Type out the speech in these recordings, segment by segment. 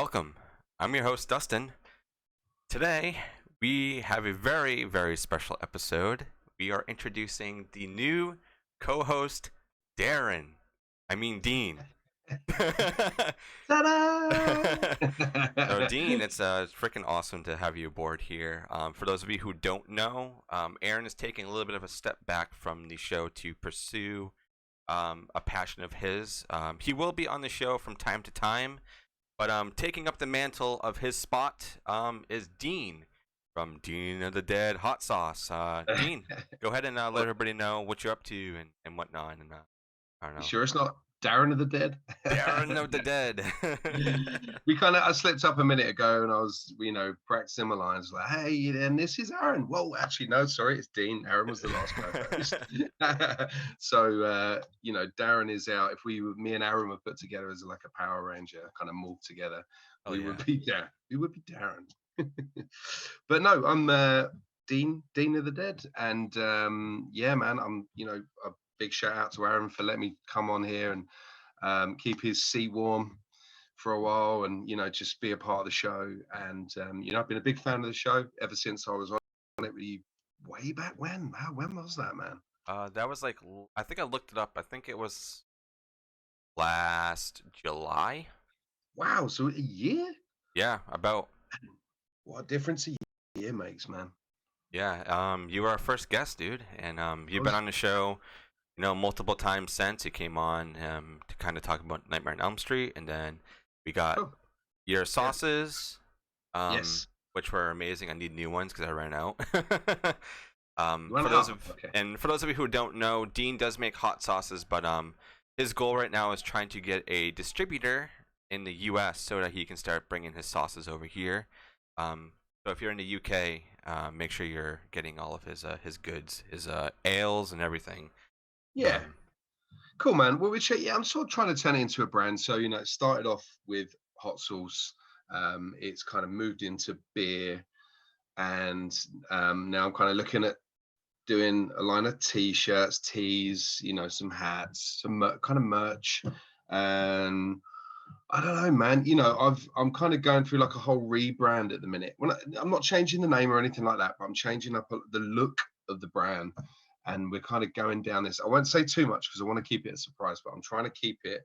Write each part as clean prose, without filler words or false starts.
Welcome. I'm your host, Dustin. Today, we have a very, very special episode. We are introducing the new co host, Darren. I mean, Dean. Ta-da! So, Dean, it's freaking awesome to have you aboard here. For those of you who don't know, Aaron is taking a little bit of a step back from the show to pursue a passion of his. He will be on the show from time to time, but taking up the mantle of his spot is Dean from Dean of the Dead Hot Sauce. Dean, go ahead and let everybody know what you're up to and whatnot. And I don't You know. sure it's not Darren of the Dead? Darren of the Dead. I slipped up a minute ago and I was, practicing my lines like, hey, and this is Aaron. Well, actually, no, sorry, it's Dean. Aaron was the last co-host. Darren is out. If me and Aaron were put together as like a Power Ranger, kind of morphed together, Oh, we yeah. would be Darren. We would be Darren. But no, I'm Dean of the Dead. And yeah, man, I'm, a big shout out to Aaron for letting me come on here and keep his seat warm for a while and, just be a part of the show. And, I've been a big fan of the show ever since I was on it really way back when. Wow, when was that, man? That was like, I think I looked it up. I think it was last July. Wow, so a year? Yeah, about. What a difference a year makes, man. Yeah, you were our first guest, dude, and you've been on the show, multiple times since. You came on to kind of talk about Nightmare on Elm Street, and then we got Oh, your yeah. sauces, Yes. which were amazing. I need new ones because I ran out. Okay. For those of you who don't know, Dean does make hot sauces, but his goal right now is trying to get a distributor in the U.S. so that he can start bringing his sauces over here. So if you're in the UK, make sure you're getting all of his goods, his ales and everything. Yeah. Cool, man. Well, I'm sort of trying to turn it into a brand. So, it started off with hot sauce. It's kind of moved into beer. And now I'm kind of looking at doing a line of t-shirts, tees, some hats, some kind of merch. And I don't know, man. I'm kind of going through like a whole rebrand at the minute. I'm not changing the name or anything like that, but I'm changing up the look of the brand. And we're kind of going down this. I won't say too much because I want to keep it a surprise, but I'm trying to keep it.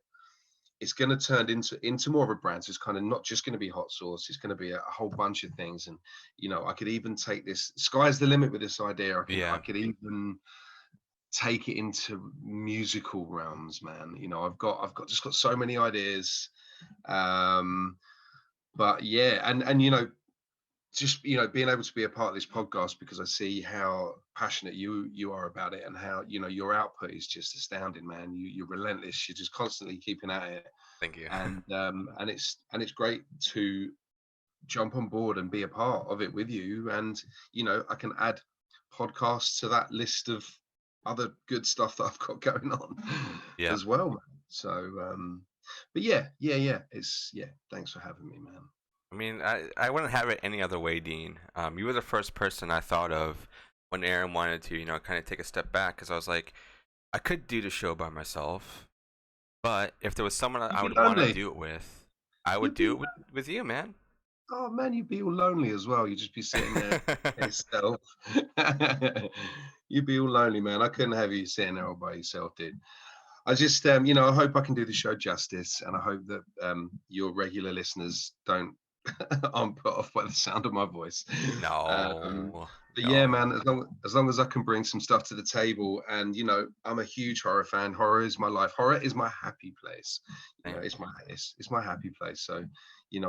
It's going to turn into more of a brand. So it's kind of not just going to be hot sauce. It's going to be a whole bunch of things. And I could even take this. Sky's the limit with this idea. I could even take it into musical realms, man. I've got so many ideas. But yeah, and just being able to be a part of this podcast because I see how passionate you are about it and how your output is just astounding, man. You're relentless. You're just constantly keeping at it. Thank you. And it's great to jump on board and be a part of it with you. And I can add podcasts to that list of other good stuff that I've got going on Yeah. as well, man. So but yeah. Thanks for having me, man. I mean, I wouldn't have it any other way, Dean. You were the first person I thought of when Aaron wanted to, kind of take a step back because I was like, I could do the show by myself, but if there was someone I would want to do it with, I would do it with you, man. Oh man, you'd be all lonely as well. You'd just be sitting there by yourself. You'd be all lonely, man. I couldn't have you sitting there all by yourself, dude. I just, I hope I can do the show justice, and I hope that your regular listeners aren't put off by the sound of my voice. No. But yeah, man, as long as I can bring some stuff to the table, and I'm a huge horror fan. Horror is my life. Horror is my happy place. It's my happy place. So,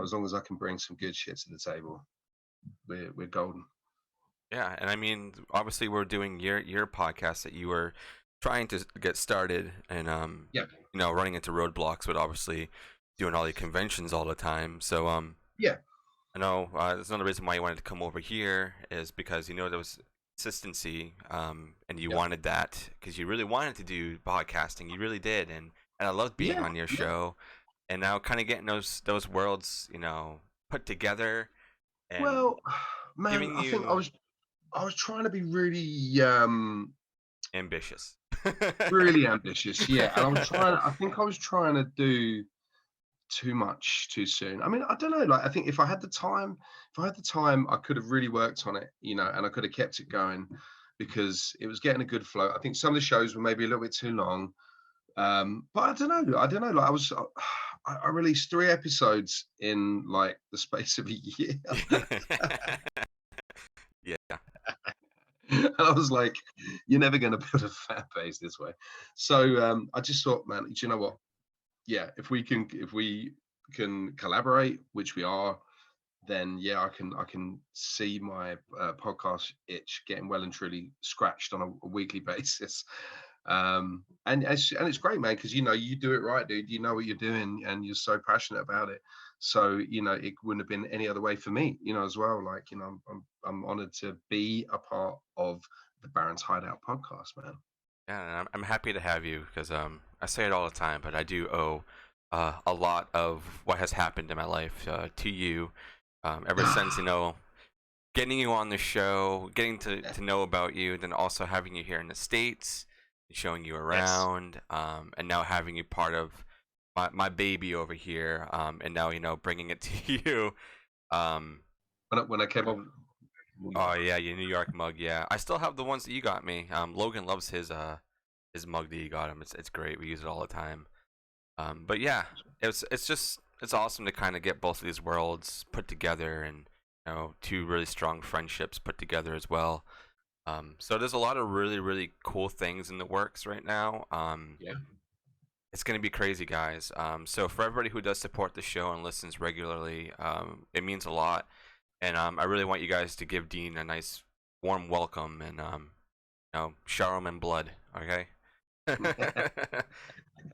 as long as I can bring some good shit to the table, we're golden. Yeah, and I mean, obviously, we're doing your podcast that you were trying to get started, and running into roadblocks, but obviously doing all the conventions all the time. So yeah. I know there's another reason why you wanted to come over here is because there was consistency, and you wanted that because you really wanted to do podcasting. You really did, and I loved being on your show, and now kind of getting those worlds, put together. And well, man, I think I was trying to be really ambitious. really ambitious, yeah. And I think I was trying to do too much too soon. I mean, I don't know. Like, I think if I had the time, I could have really worked on it, and I could have kept it going because it was getting a good flow. I think some of the shows were maybe a little bit too long. But I don't know. Like I released 3 episodes in like the space of a year. Yeah. And I was like, you're never going to build a fan base this way. So I just thought, man, do you know what? Yeah, if we can collaborate, which we are, then yeah, I can see my podcast itch getting well and truly scratched on a weekly basis. And it's great, man, because you do it right, dude. You know what you're doing, and you're so passionate about it. So it wouldn't have been any other way for me, as well. Like, I'm honored to be a part of the Baron's Hideout podcast, man. Yeah, and I'm happy to have you because I say it all the time, but I do owe a lot of what has happened in my life to you. Ever since getting you on the show, getting to know about you, then also having you here in the States, showing you Yes. around, and now having you part of my baby over here, and now bringing it to you. When I came over, Oh yeah, your New York mug. Yeah, I still have the ones that you got me. Logan loves his mug that you got him. It's great. We use it all the time. But yeah, it's awesome to kind of get both of these worlds put together, and two really strong friendships put together as well. So there's a lot of really really cool things in the works right now. yeah. It's gonna be crazy, guys. So for everybody who does support the show and listens regularly, it means a lot. And I really want you guys to give Dean a nice warm welcome and shower him in blood. Okay.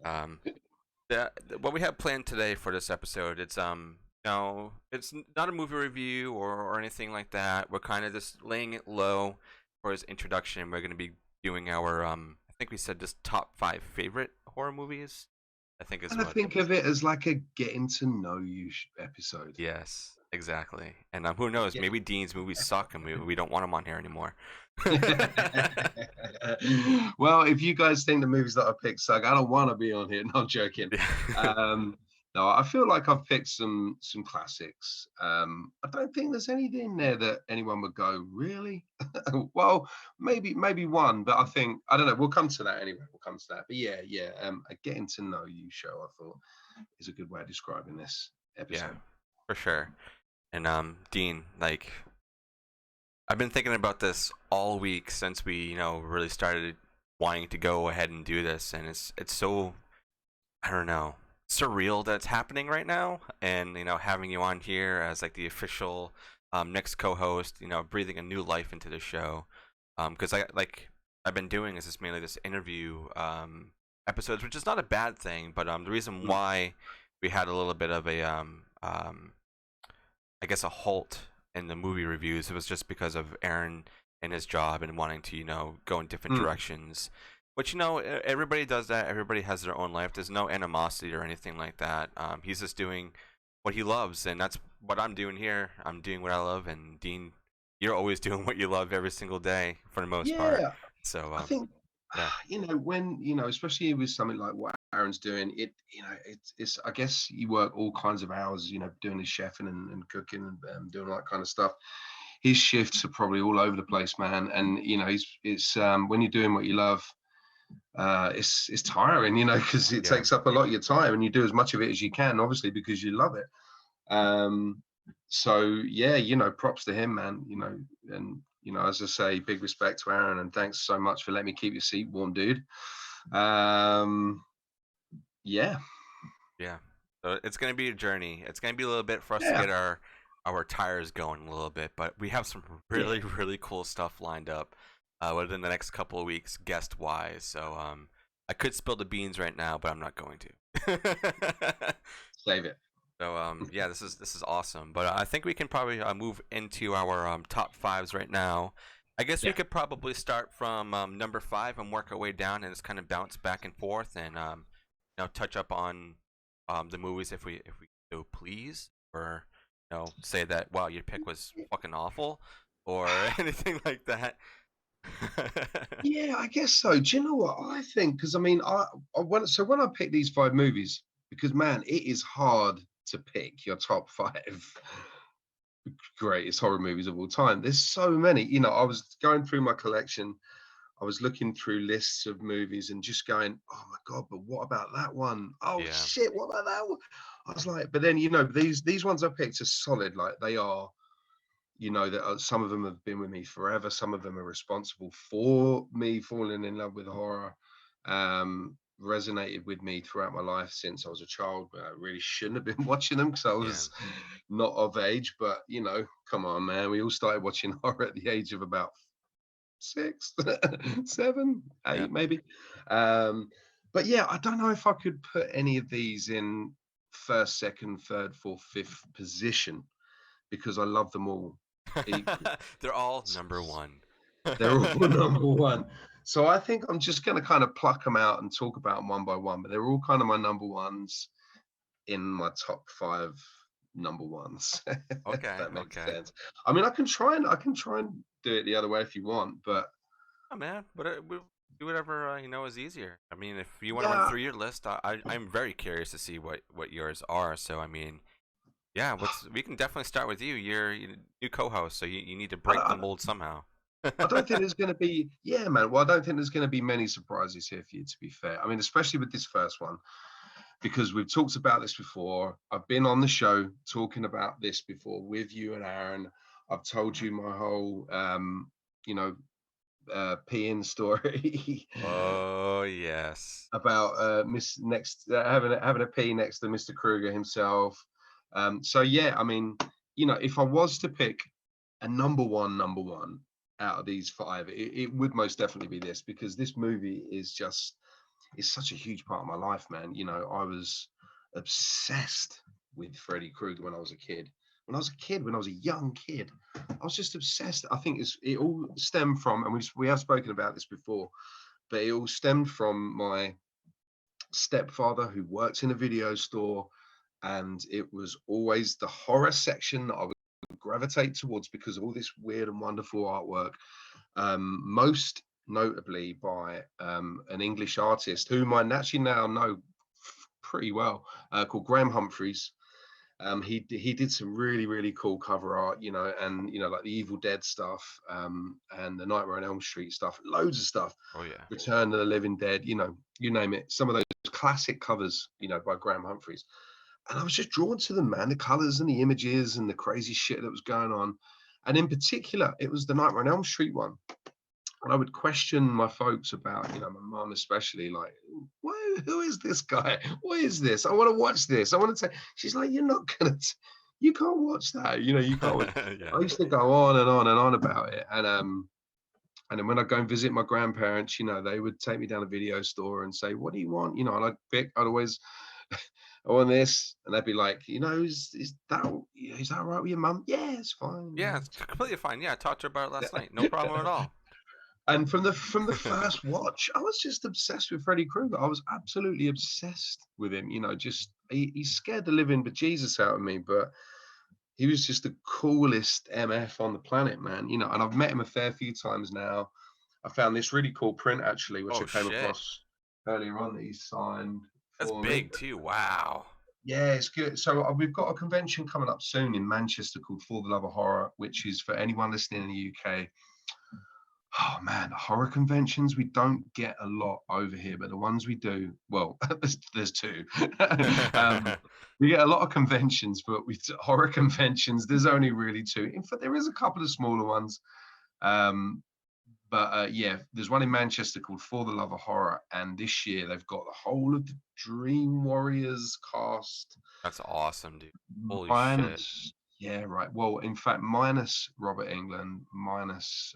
um, what we have planned today for this episode, it's it's not a movie review or anything like that. We're kind of just laying it low for his introduction. We're gonna be doing our I think we said just top 5 favorite horror movies. I think is And I what. think of it as like a getting to know you episode. Yes, exactly. And who knows? Yeah. Maybe Dean's movies suck, and we don't want him on here anymore. Well, if you guys think the movies that I picked suck, I don't want to be on here. No, I'm joking. No, I feel like I've picked some classics. I don't think there's anything there that anyone would go, really? Well, maybe one, but I don't know. We'll come to that anyway. We'll come to that. But yeah. A getting to know you show, I thought, is a good way of describing this episode. Yeah, for sure. And Dean, like, I've been thinking about this all week since we really started wanting to go ahead and do this, and it's so, I don't know, surreal that it's happening right now. And having you on here as like the official next co-host, breathing a new life into the show. Because I've been doing is just mainly this interview episodes, which is not a bad thing, but the reason why we had a little bit of a I guess a halt in the movie reviews, it was just because of Aaron and his job and wanting to go in different directions. Which everybody does that. Everybody has their own life. There's no animosity or anything like that. He's just doing what he loves, and that's what I'm doing here. I'm doing what I love, and Dean, you're always doing what you love every single day for the most part. So I think when especially with something like what Aaron's doing, it's I guess you work all kinds of hours, doing his chefing and cooking and doing all that kind of stuff. His shifts are probably all over the place, man. And it's when you're doing what you love, it's tiring, because it takes up a lot of your time, and you do as much of it as you can, obviously, because you love it. So yeah, props to him, man. And as I say, big respect to Aaron, and thanks so much for letting me keep your seat warm, dude. Yeah. So it's gonna be a journey. It's gonna be a little bit for us to get our tires going a little bit, but we have some really really cool stuff lined up within the next couple of weeks, guest wise. So I could spill the beans right now, but I'm not going to. Save it. So yeah, this is awesome. But I think we can probably move into our top 5s right now. I guess we could probably start from number 5 and work our way down, and just kind of bounce back and forth, and touch up on the movies if we so please, or say that wow, your pick was fucking awful, or anything like that. Yeah, I guess so. Do you know what I think? Because I mean, when I picked these 5 movies, because man, it is hard to pick your top 5 greatest horror movies of all time. There's so many. You know, I was going through my collection. I was looking through lists of movies and just going, oh my god, but what about that one? Oh Yeah. shit, what about that one? I was like, but then you know, these ones I picked are solid. Like they are, you know, that some of them have been with me forever. Some of them are responsible for me falling in love with horror. Resonated with me throughout my life since I was a child, but I really shouldn't have been watching them because I Yeah. was not of age. But you know, come on, man, we all started watching horror at the age of about 6, 7, Yeah. 8, maybe. Um, but yeah, I don't know if I could put any of these in first, second, third, fourth, fifth position because I love them all equally. They're all number one. They're all number one. So I think I'm just going to kind of pluck them out and talk about them one by one, but they're all kind of my number ones in my top 5 number ones. If Okay. that makes Okay. sense. I mean, I can try and do it the other way if you want, but Oh man, but we do whatever you know is easier. I mean, if you want to run yeah, through your list, I'm very curious to see what yours are. So I mean, yeah, we can definitely start with you. You're new co-host, so you need to break the I, mold somehow. I don't think there's going to be, yeah, man. Well, I don't think there's going to be many surprises here for you, to be fair. I mean, especially with this first one, because we've talked about this before. I've been on the show talking about this before with you and Aaron. I've told you my whole, you know, peeing story Oh yes. about Miss next having a pee next to Mr. Kruger himself. So yeah, I mean, you know, if I was to pick a number one out of these 5, it would most definitely be this because this movie is such a huge part of my life, man. You know, I was obsessed with Freddy Krueger when I was a kid. When I was a young kid, I was just obsessed. I think it all stemmed from, and we have spoken about this before, but it all stemmed from my stepfather who worked in a video store, and it was always the horror section that I would gravitate towards because of all this weird and wonderful artwork. Most notably by an English artist whom I actually now know pretty well, called Graham Humphreys. He did some really cool cover art, you know, and you know like the Evil Dead stuff, and the Nightmare on Elm Street stuff, loads of stuff. Oh yeah. Return of the Living Dead, you know, you name it. Some of those classic covers, you know, by Graham Humphreys, and I was just drawn to them, man. The colors and the images and the crazy shit that was going on, and in particular, it was the Nightmare on Elm Street one. And I would question my folks about, you know, my mom especially, like, who is this guy? What is this? I want to watch this. I want to say, she's like, you're not gonna, you can't watch that. You know, you can't. Yeah. I used to go on and on and on about it, and then when I go and visit my grandparents, you know, they would take me down a video store and say, "What do you want?" You know, and I'd always, I want this, and they'd be like, you know, is that all right with your mum? Yeah, it's fine. Yeah, it's completely fine. Yeah, I talked to her about it last night. No problem at all. And from the first watch, I was just obsessed with Freddy Krueger. I was absolutely obsessed with him. You know, just he scared the living bejesus out of me, but he was just the coolest MF on the planet, man. You know, and I've met him a fair few times now. I found this really cool print actually, which Oh I came shit. across earlier on that he signed That's for me. big too. Wow. Yeah, it's good. So we've got a convention coming up soon in Manchester called For the Love of Horror, which is for anyone listening in the UK. Oh man, horror conventions we don't get a lot over here, but the ones we do, well, there's 2. um, we get a lot of conventions, but with horror conventions, there's only really 2. In fact, there is a couple of smaller ones, but yeah, there's one in Manchester called For the Love of Horror, and this year they've got the whole of the Dream Warriors cast, That's awesome, dude. Holy shit. minus, yeah, right. Well, in fact, minus Robert England, minus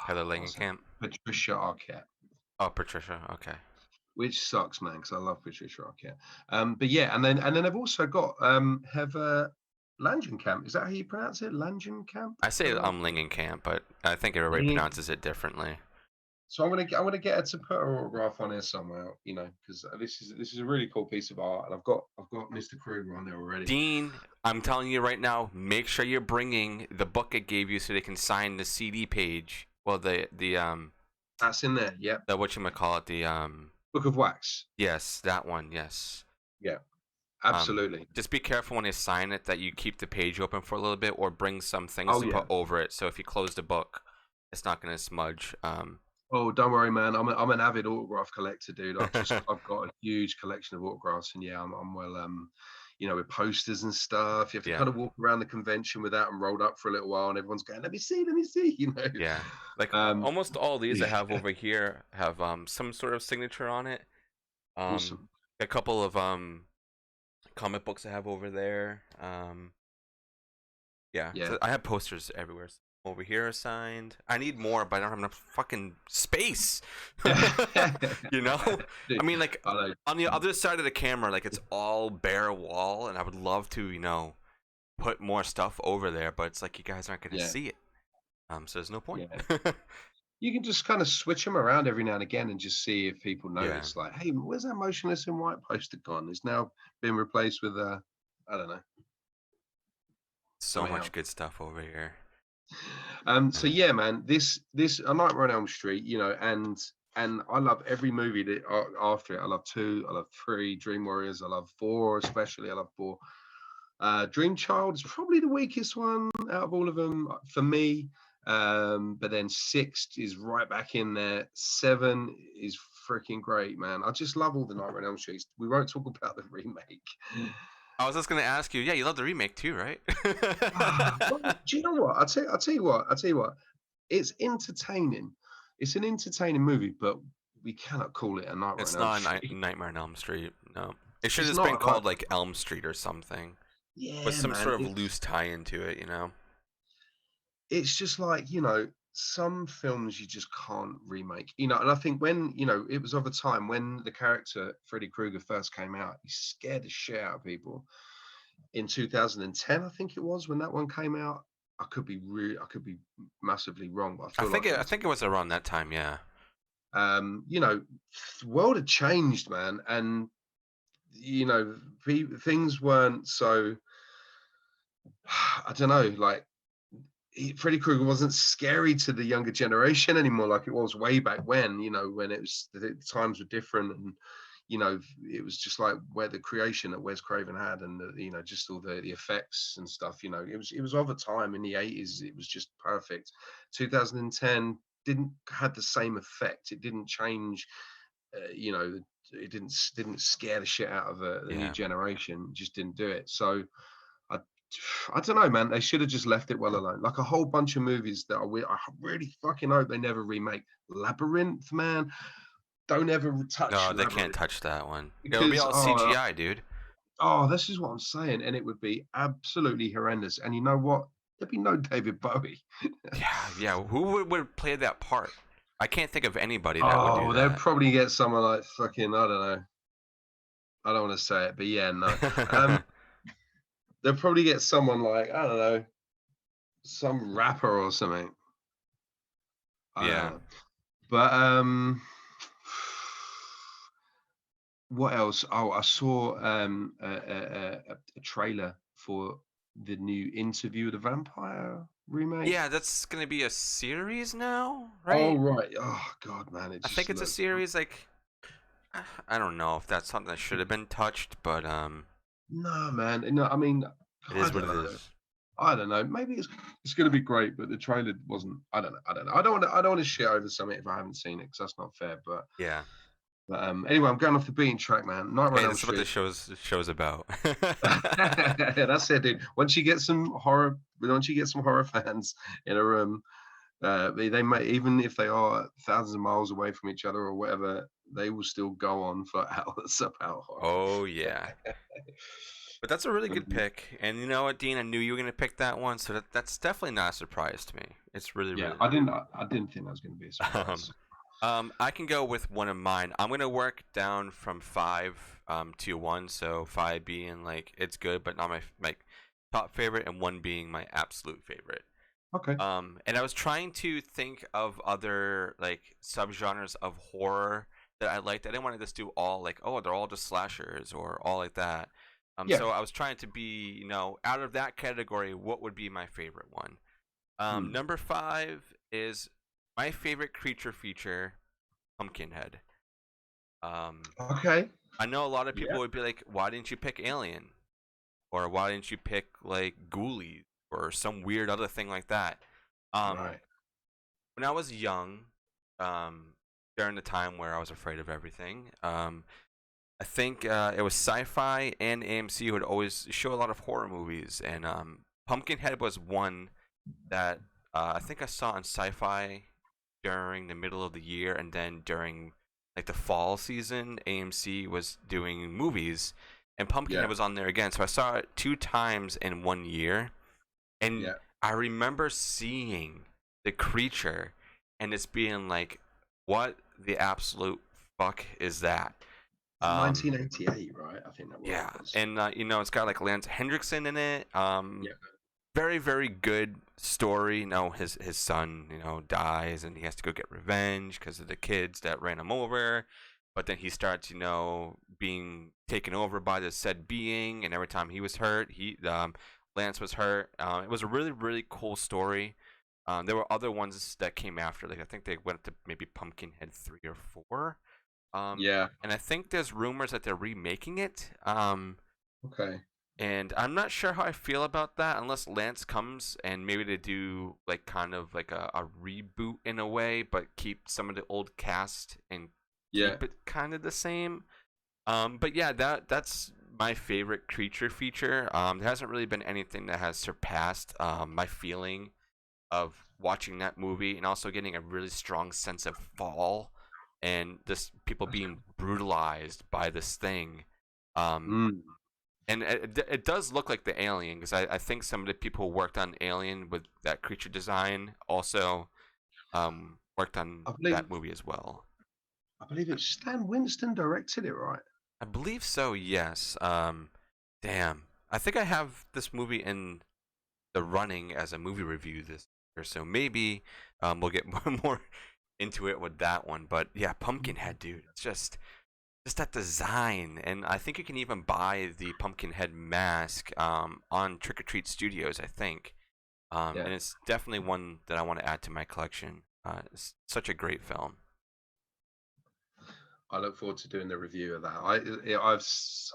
Heather Langenkamp. Patricia Arquette, Oh, Patricia. Okay. which sucks, man, because I love Patricia Arquette. But yeah, and then they've also got Heather Langenkamp. Is that how you pronounce it? Langenkamp? I say Langenkamp, but I think everybody pronounces it differently. So I'm gonna get her to put her autograph on here somewhere, you know, because this is a really cool piece of art, and I've got Mr. Kruger on there already. Dean, I'm telling you right now, make sure you're bringing the book it gave you so they can sign the CD page. Well, the That's in there. Yep. the whatchamacallit, Book of Wax. Yes, that one. Yes. Yeah, Um, absolutely. just be careful when you sign it that you keep the page open for a little bit, or bring some things Oh to yeah. put over it. So if you close the book, it's not gonna smudge. Oh, don't worry, man. I'm an avid autograph collector, dude. I've got a huge collection of autographs, and yeah, I'm well, with posters and stuff. You have to Yeah, kind of walk around the convention with that and rolled up for a little while, and everyone's going, "Let me see, let me see," yeah. Like Um, almost all these I yeah, have over here have some sort of signature on it. awesome. A couple of comic books I have over there. Yeah, Yeah, so I have posters everywhere. Over here are signed. I need more, but I don't have enough fucking space. You know? I dude, mean, like I know. on the other side of the camera, like it's all bare wall, and I would love to, put more stuff over there, but it's like you guys aren't gonna Yeah, see it. So there's no point. yeah. You can just kind of switch them around every now and again and just see if people Yeah, notice. Like, hey, where's that motionless in white poster gone? It's now been replaced with I don't know, so something much else. good stuff over here. So yeah, man, this A Nightmare on Elm Street, and I love every movie that after it. I love 2, I love 3, Dream Warriors, I love 4, especially. I love 4. Dream Child is probably the weakest one out of all of them for me. But then 6 is right back in there. 7 is freaking great, man. I just love all the Nightmare on Elm Streets. We won't talk about the remake. I was just gonna ask you. Yeah, you love the remake too, right? Well, do you know what? I'll tell you what. It's entertaining. It's an entertaining movie, but we cannot call it a Nightmare on It's Elm not a Street. Nightmare on Elm Street. No, it should have It's just been not like, called like Elm Street or something, with yeah, some man. sort of loose tie into it. It's just like, some films you just can't remake. And I think when, it was of a time when the character Freddy Krueger first came out, he scared the shit out of people. In 2010, I think it was when that one came out. I could be massively wrong, but I I feel think like it, it I was. think it was around that time. Yeah. You know, the world had changed, man, and things weren't so. I don't know, like Freddy Krueger wasn't scary to the younger generation anymore, like it was way back when. When the times were different, and it was just like where the creation that Wes Craven had, and just all the effects and stuff. It was of a time in the 80s. It was just perfect. 2010 didn't had the same effect. It didn't change. It didn't scare the shit out of the new Yeah. generation. It just didn't do it. So I I don't know, man. They should have just left it well alone. Like a whole bunch of movies that I really fucking hope they never remake. Labyrinth, man. Don't ever touch No, they can't Labyrinth touch that one. It'll be because all CGI, dude. this is what I'm saying, and it would be absolutely horrendous. And you know what? There'd be no David Bowie. Yeah, yeah. Who would play that part? I can't think of anybody that would do Oh, they'd that. probably get someone like fucking, I don't know. I don't want to say it, but yeah, no. Um, they'll probably get someone like, I don't know, some rapper or something. I don't Yeah. know. But what else? Oh, I saw a trailer for the new Interview with the Vampire remake. Yeah, that's gonna be a series now, Oh right? right. Oh god, man, it I think just it's a looks. series. Like, I don't know if that's something that should have been touched, but No, man. No, I mean, it I is what don't it know. is. I don't know. Maybe it's going to be great, but the trailer wasn't. I don't know. I don't know. I don't want to shit over something if I haven't seen it because that's not fair. But Yeah. anyway, I'm going off the beaten track, man. Nightmare on Hey, Elm this is what Street. the show's about. That's it, dude. Once you get some horror fans in a room, they may, even if they are thousands of miles away from each other or whatever, they will still go on for hours about horror. Oh yeah. But that's a really good pick. And you know what, Dean? I knew you were gonna pick that one, so that's definitely not a surprise to me. It's really, Yeah, really I not. didn't. I didn't think that was going to be a surprise. I can go with one of mine. I'm gonna work down from five to one. So five being like it's good, but not my top favorite, and one being my absolute favorite. Okay. And I was trying to think of other like subgenres of horror that I liked. I didn't want to just do all like, oh, they're all just slashers or all like that. Yeah. So I was trying to be, out of that category, what would be my favorite one? Hmm. Number five is my favorite creature feature, Pumpkinhead. Okay. I know a lot of Yeah. people would be like, "Why didn't you pick Alien?" Or "Why didn't you pick like Ghoulies or some weird other thing like that?" Um, Right. when I was young, during the time where I was afraid of everything, I think it was Sci-Fi and AMC who would always show a lot of horror movies, and Pumpkinhead was one that I think I saw on Sci-Fi during the middle of the year, and then during like the fall season, AMC was doing movies, and Yeah. Pumpkinhead was on there again. So I saw it 2 times in one year, and Yeah. I remember seeing the creature, and it's being like, "What the absolute fuck is that?" Um, 1988, right? I think that yeah, was. and it's got like Lance Hendrickson in it. Yeah. Very very good story. His son dies, and he has to go get revenge because of the kids that ran him over. But then he starts being taken over by this said being, and every time he was hurt, Lance was hurt. It was a really really cool story. There were other ones that came after. Like I think they went to maybe Pumpkinhead 3 or 4. Yeah. And I think there's rumors that they're remaking it. Okay. And I'm not sure how I feel about that unless Lance comes and maybe they do like kind of like a reboot in a way, but keep some of the old cast and Yeah. keep it kind of the same. But yeah, that's my favorite creature feature. There hasn't really been anything that has surpassed my feeling of watching that movie and also getting a really strong sense of fall and this people being brutalized by this thing. Um, Mm. and it does look like the Alien because I think some of the people who worked on Alien with that creature design also worked on I believe that movie as well. I believe it's Stan Winston directed it, right? I believe so. Yes. Damn. I think I have this movie in the running as a movie review this year, so maybe we'll get more into it with that one. But yeah, Pumpkinhead, dude, it's just that design, and I think you can even buy the Pumpkinhead mask on Trick or Treat Studios, I think. Yeah. And it's definitely one that I want to add to my collection. It's such a great film. I look forward to doing the review of that. It's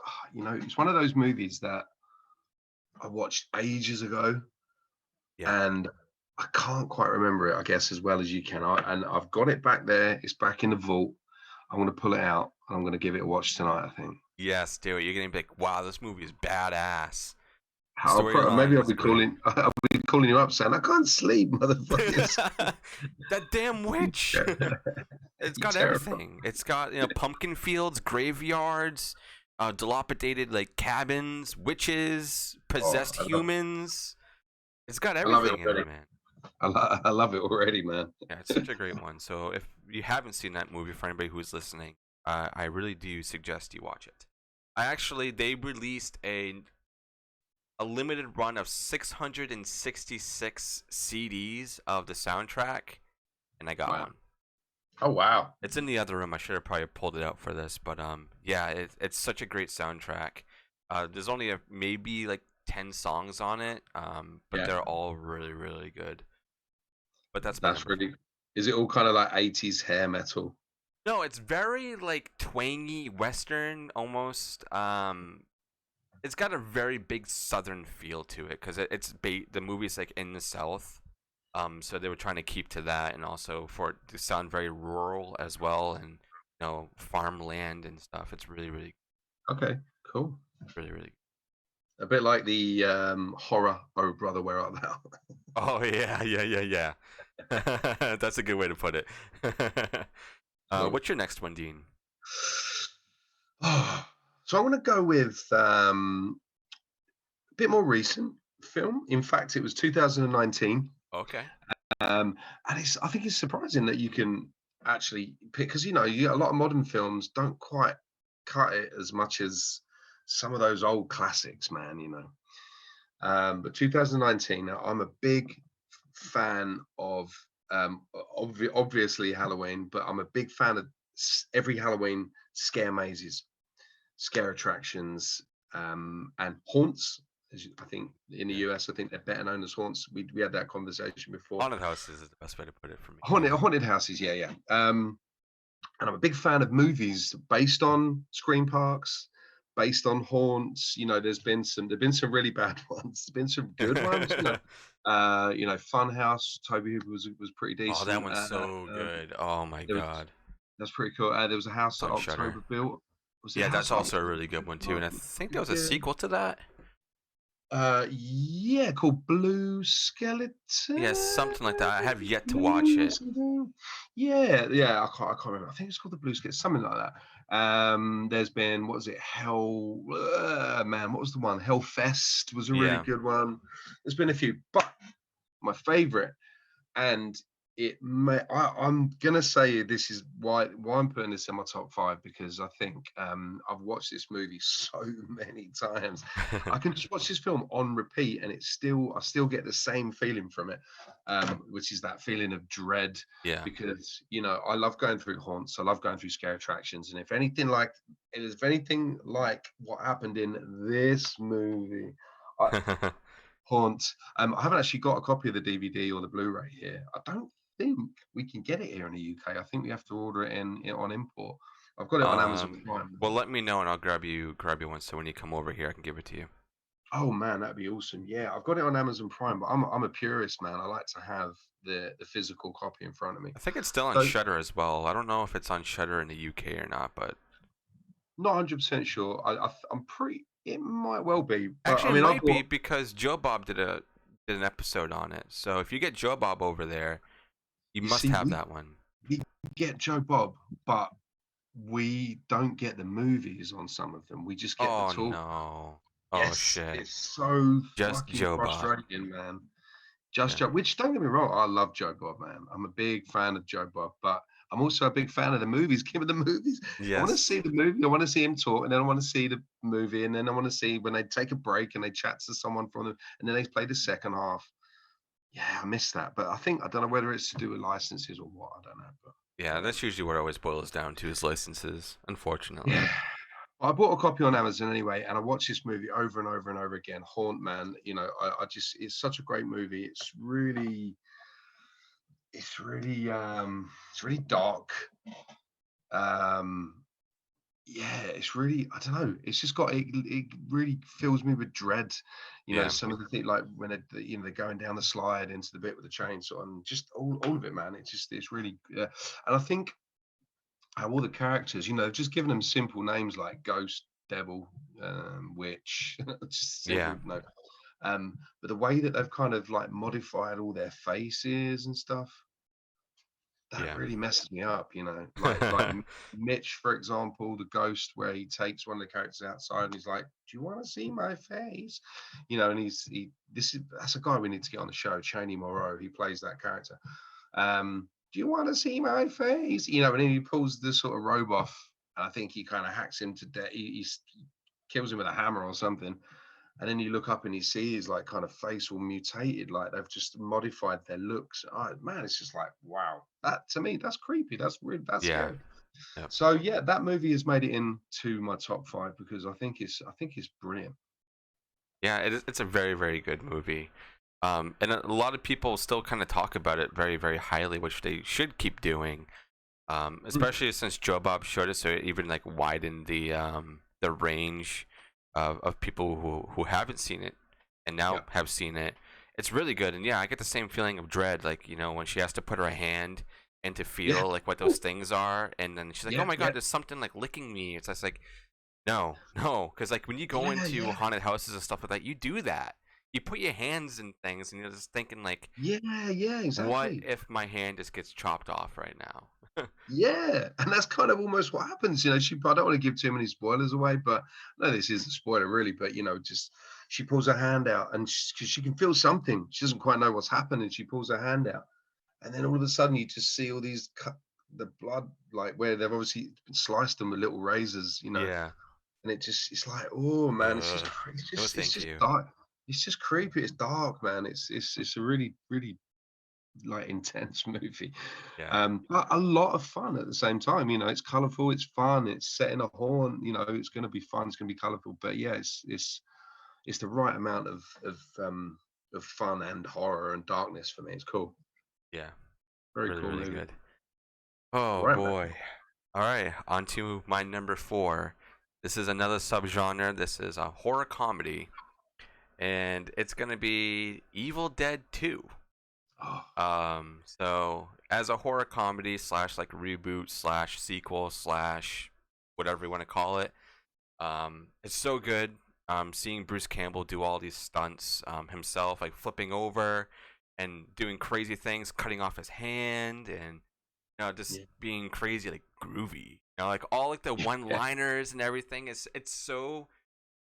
one of those movies that I watched ages ago, Yeah. and I can't quite remember it, I guess, as well as you can. And I've got it back there. It's back in the vault. I'm going to pull it out and I'm going to give it a watch tonight, I think. Yes, do it. You're gonna be like, wow, this movie is badass. Maybe Storyline I'll is be great. calling you up saying, I can't sleep, motherfuckers. That damn witch. It's You got terrible. everything. It's got pumpkin fields, graveyards, dilapidated like cabins, witches, Oh, possessed humans. It's got I love it everything in already. it, man. I love it already, man. Yeah, it's such a great one. So if you haven't seen that movie, for anybody who's listening, I really do suggest you watch it. They released a limited run of 666 CDs of the soundtrack, and I got Wow. one. Oh, wow. It's in the other room. I should have probably pulled it out for this, but yeah, it's such a great soundtrack. There's only maybe like 10 songs on it, but Yeah, they're all really really good. But that's my that's number 4. really. Is it all kind of like 80s hair metal? No, it's very like twangy western almost. It's got a very big southern feel to it because the movie's like in the south. So they were trying to keep to that, and also for it to sound very rural as well, and farmland and stuff. It's really, really, Okay, cool. really, really. A bit like the horror Oh Brother Where Art Thou? Oh yeah, yeah, yeah, yeah. That's a good way to put it. Cool. What's your next one, Dean? So I'm going to go with a bit more recent film. In fact, it was 2019. Okay. And I think it's surprising that you can actually pick, because you a lot of modern films don't quite cut it as much as some of those old classics, man. But 2019, now I'm a big fan of obviously Halloween, but I'm a big fan of every Halloween scare mazes, scare attractions, and haunts. I think in the Yeah. US, I think they're better known as haunts. We had that conversation before. Haunted houses is the best way to put it for me. Haunted houses, yeah. And I'm a big fan of movies based on Scream Parks, based on haunts. There've been some really bad ones. There've been some good ones. Funhouse. Toby Hooper was pretty Oh, that decent. one's so good. Oh my There was god. That's pretty cool. There was a house It's that on Shudder. October built. Was it Yeah, that's House that also a October really good one too. And I built? think there was a Yeah. sequel to that. Yeah, called Blue Yeah, Skeleton. something like that. I have yet to watch Blue it. something. Yeah. I can't remember. I think it's called the Blue Skeleton, something like that. There's been, what was it? Hell, man, what was the one? Hellfest was a really Yeah. good one. There's been a few, but my favorite, and I'm gonna say this is why I'm putting this in my top five, because I think I've watched this movie so many times. I can just watch this film on repeat, and I still get the same feeling from it, which is that feeling of dread. Yeah. Because I love going through haunts, I love going through scary attractions, and if anything like what happened in this movie, I, Haunt. I haven't actually got a copy of the DVD or the Blu-ray here. I don't think we can get it here in the UK. I think we have to order it on import. I've got it on Amazon Prime. Well, let me know and I'll grab you one. So when you come over here, I can give it to you. Oh man, that'd be awesome. Yeah, I've got it on Amazon Prime, but I'm a purist, man. I like to have the physical copy in front of me. I think it's still on So Shudder as well. I don't know if it's on Shudder in the UK or not, but not 100% sure. I'm pretty. It might well be, but I actually it mean, I might be bought. because Joe Bob did an episode on it. So if you get Joe Bob over there, you You must see, have that one. we get Joe Bob, but we don't get the movies on some of them. We just get the Oh talk. no. Oh Yes, shit. it's so Just fucking Joe Bob. frustrating, man. Just Yeah. Joe, which don't get me wrong, I love Joe Bob, man. I'm a big fan of Joe Bob, but I'm also a big fan of the movies. Give me the movies. I want to Yes. see the movie. I want to see him talk, and then I want to see the movie, and then I want to see when they take a break and they chat to someone from them, and then they play the second half. Yeah, I miss that, but I don't know whether it's to do with licenses or what. I don't know, Yeah, but that's usually what it always boils down to is licenses, unfortunately. yeah. I bought a copy on Amazon anyway, and I watched this movie over and over and over again. Haunt, man. It's such a great movie. It's really dark. Um, yeah, it's really, I don't know. It's just got it really fills me with dread. Yeah. Some of the things like when they're going down the slide into the bit with the chainsaw, and just all of it, man. It's really, and I think how all the characters, just giving them simple names like Ghost, Devil, Witch, just Yeah. simple no. But the way that they've kind of like modified all their faces and stuff, that Yeah. really messes me up, like Mitch, for example, the ghost, where he takes one of the characters outside and he's like, "Do you want to see my face?" And that's a guy we need to get on the show, Cheney Moreau. He plays that character. Do you want to see my face? And then he pulls the sort of robe off, and I think he kind of hacks him to death. He kills him with a hammer or something. And then you look up and you see his like kind of face all mutated, like they've just modified their looks. Oh man, it's just like, wow. That, to me, that's creepy. That's weird. That's Yeah. scary. Yep. So yeah, that movie has made it into my top five because I think it's brilliant. Yeah, it's a very, very good movie. And a lot of people still kind of talk about it very, very highly, which they should keep doing. Mm, Especially since Joe Bob showed it, so it even like widened the range of people who haven't seen it and yeah. now have seen it. It's really good, and yeah, I get the same feeling of dread, like when she has to put her hand and to Yeah. feel like what those things are, and then she's like, "Oh Yeah. my Yeah. god, there's something like licking me." It's just like, no, no, because like when you go Yeah. into Yeah. haunted houses and stuff like that, you do that. You put your hands in things, and you're just thinking like, Yeah. Yeah. what Exactly. if my hand just gets chopped off right now? Yeah, and that's kind of almost what happens. I don't want to give too many spoilers away, but no, this is a spoiler really. But just she pulls her hand out, and she can feel something. She doesn't quite know what's happening. She pulls her hand out, and then all of a sudden you just see all these the blood, like where they've obviously sliced them with little razors, Yeah. and it's like, oh man, it's just Ugh. it's No, just it's thank just you. dark. It's just creepy. It's dark, man. It's a really really like intense movie, Yeah. but a lot of fun at the same time. It's colorful, it's fun, it's set in a haunt. It's going to be fun, it's going to be colorful, but yeah, it's the right amount of fun and horror and darkness for me. It's cool. Yeah. Very Really, cool really movie. good. Oh Right, man. boy. All right, on to my number four. This is another subgenre. This is a horror comedy, and it's gonna be Evil Dead 2. Oh, So as a horror comedy slash like reboot slash sequel slash whatever you want to call it, it's so good. Seeing Bruce Campbell do all these stunts himself, like flipping over and doing crazy things, cutting off his hand, and just yeah, being crazy, like groovy. Like all like the yeah, one-liners and everything is it's so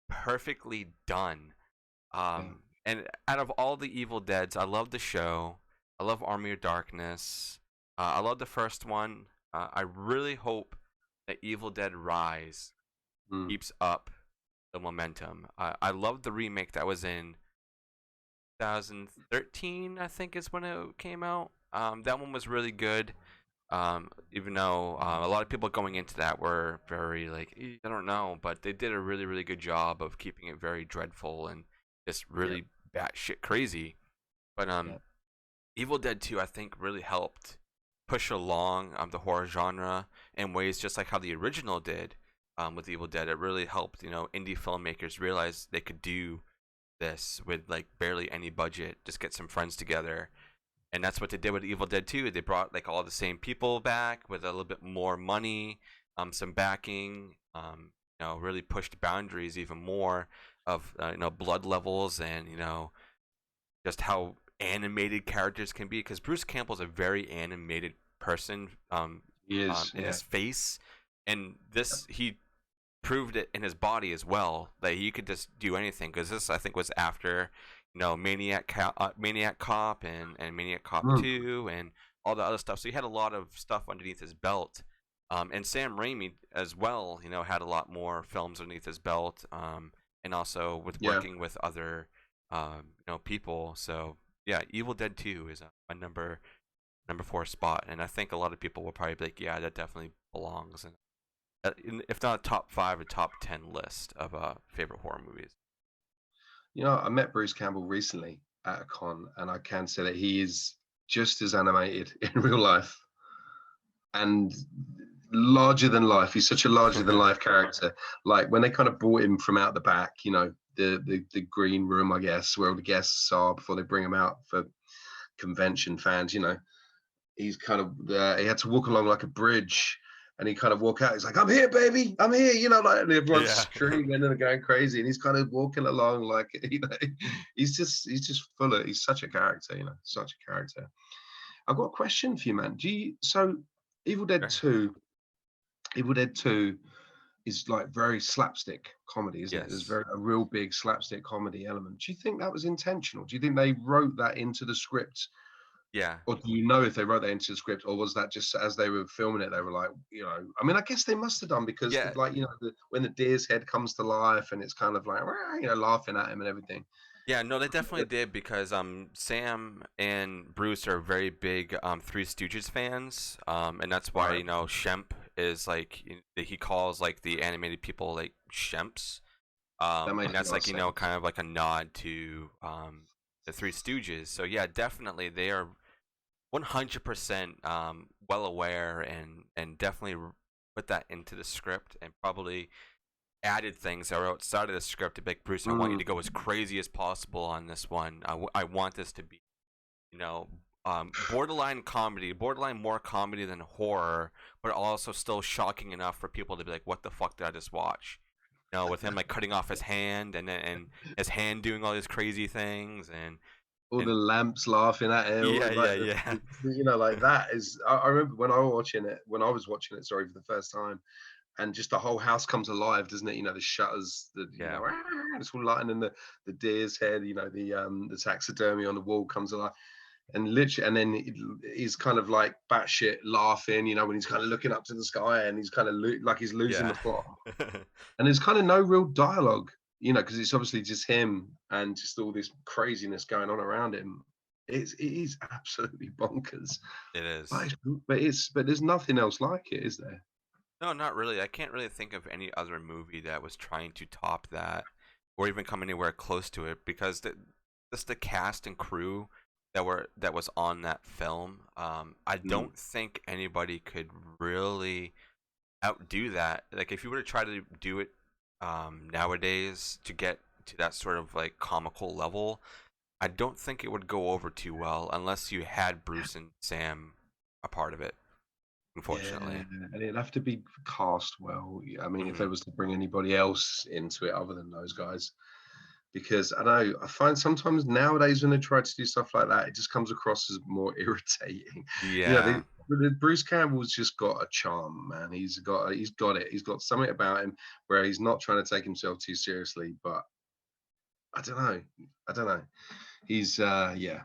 perfectly done. yeah. And out of all the Evil Deads, I love the show. I love Army of Darkness. I love the first one. I really hope that Evil Dead Rise Mm, keeps up the momentum. I love the remake that was in 2013, I think is when it came out. That one was really good. Even though a lot of people going into that were very like, I don't know, but they did a really, really good job of keeping it very dreadful and just yeah, really batshit crazy. But yeah. Evil Dead 2, I think, really helped push along the horror genre in ways just like how the original did with Evil Dead. It really helped, indie filmmakers realize they could do this with like barely any budget, just get some friends together. And that's what they did with Evil Dead 2. They brought like all the same people back with a little bit more money, some backing, really pushed boundaries even more of blood levels and just how animated characters can be, because Bruce Campbell's a very animated person He is. in Yeah, his face, and this he proved it in his body as well, that he could just do anything. Because this I think was after Maniac Cop and Maniac Cop mm, 2 and all the other stuff. So he had a lot of stuff underneath his belt. And Sam Raimi as well, had a lot more films underneath his belt, and also with yeah. working with other people. So yeah, Evil Dead 2 is a number four spot, and I think a lot of people will probably be like, yeah, that definitely belongs if not a top five, a top 10 list of favorite horror movies. I met Bruce Campbell recently at a con, and I can say that he is just as animated in real life and larger than life. He's such a larger than life character. Like when they kind of brought him from out the back, the green room, I guess, where all the guests are before they bring him out for convention fans. He's kind of he had to walk along like a bridge. And he kind of walk out. He's like, "I'm here, baby. I'm here." And everyone's Yeah. screaming and they're going crazy. And he's kind of walking along like, he's just full of. He's such a character. Such a character. I've got a question for you, man. So Evil Dead Sure. 2, Evil Dead 2 is like very slapstick comedy, isn't it? There's Yes. a real big slapstick comedy element. Do you think that was intentional? Do you think they wrote that into the script? Yeah. Or do you know if they wrote that into the script, or was that just as they were filming it, they were like, I mean, I guess they must have done because, Yeah. like, when the deer's head comes to life and it's kind of like, laughing at him and everything. Yeah, no, they definitely did, because Sam and Bruce are very big Three Stooges fans, and that's why Right. Shemp is like he calls like the animated people like Shemps, That and makes a that's lot of like sense. kind of like a nod to the Three Stooges. So yeah, definitely they are 100% well aware and definitely put that into the script, and probably added things that are outside of the script to be like, Bruce, I want you Mm, to go as crazy as possible on this one. I want this to be, you know, borderline comedy, borderline more comedy than horror, but also still shocking enough for people to be like, what the fuck did I just watch? With him like cutting off his hand and his hand doing all these crazy things all the and lamps laughing at him, all yeah, of, yeah, like yeah, like that is. I remember when I was watching it, sorry, for the first time, and just the whole house comes alive, doesn't it? The shutters, yeah, it's all light, and then the deer's head, the taxidermy on the wall comes alive, and literally, and then he's kind of like batshit laughing, when he's kind of looking up to the sky, and he's kind of like he's losing the yeah. plot, and there's kind of no real dialogue, because it's obviously just him and just all this craziness going on around him. It is absolutely bonkers, It but is. there's nothing else like it, is there? No, not really. I can't really think of any other movie that was trying to top that or even come anywhere close to it, because just the cast and crew that was on that film. I Mm, don't think anybody could really. outdo that. Like if you were to try to do it nowadays to get to that sort of like comical level, I don't think it would go over too well unless you had Bruce and Sam a part of it. Yeah, Unfortunately. and it'd have to be cast well. I mean, if they Hmm. was to bring anybody else into it other than those guys, because I know I find sometimes nowadays when they try to do stuff like that, it just comes across as more irritating. You know, Yeah. Bruce Campbell's just got a charm, man. He's got it. He's got something about him where he's not trying to take himself too seriously. But I don't know. I don't know. He's yeah.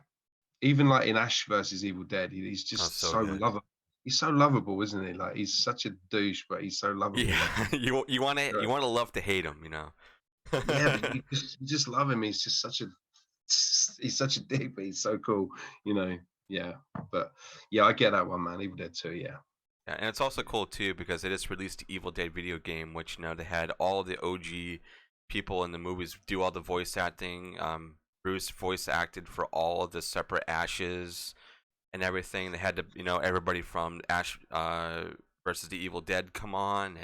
Even like in Ash versus Evil Dead, he's Oh, just so so good. lovable. He's so lovable, isn't he? Like he's such a douche, but he's so lovable. Yeah. Like You want to love to hate him, you know. yeah, but you just love him. He's such a dick, but he's so cool, you know. Yeah, but yeah, I get that one, man. Evil Dead 2, yeah. Yeah, and it's also cool too because it is released the Evil Dead video game, which they had all the OG people in the movies do all the voice acting. Bruce voice acted for all of the separate Ashes and everything. They had to, everybody from Ash versus the Evil Dead come on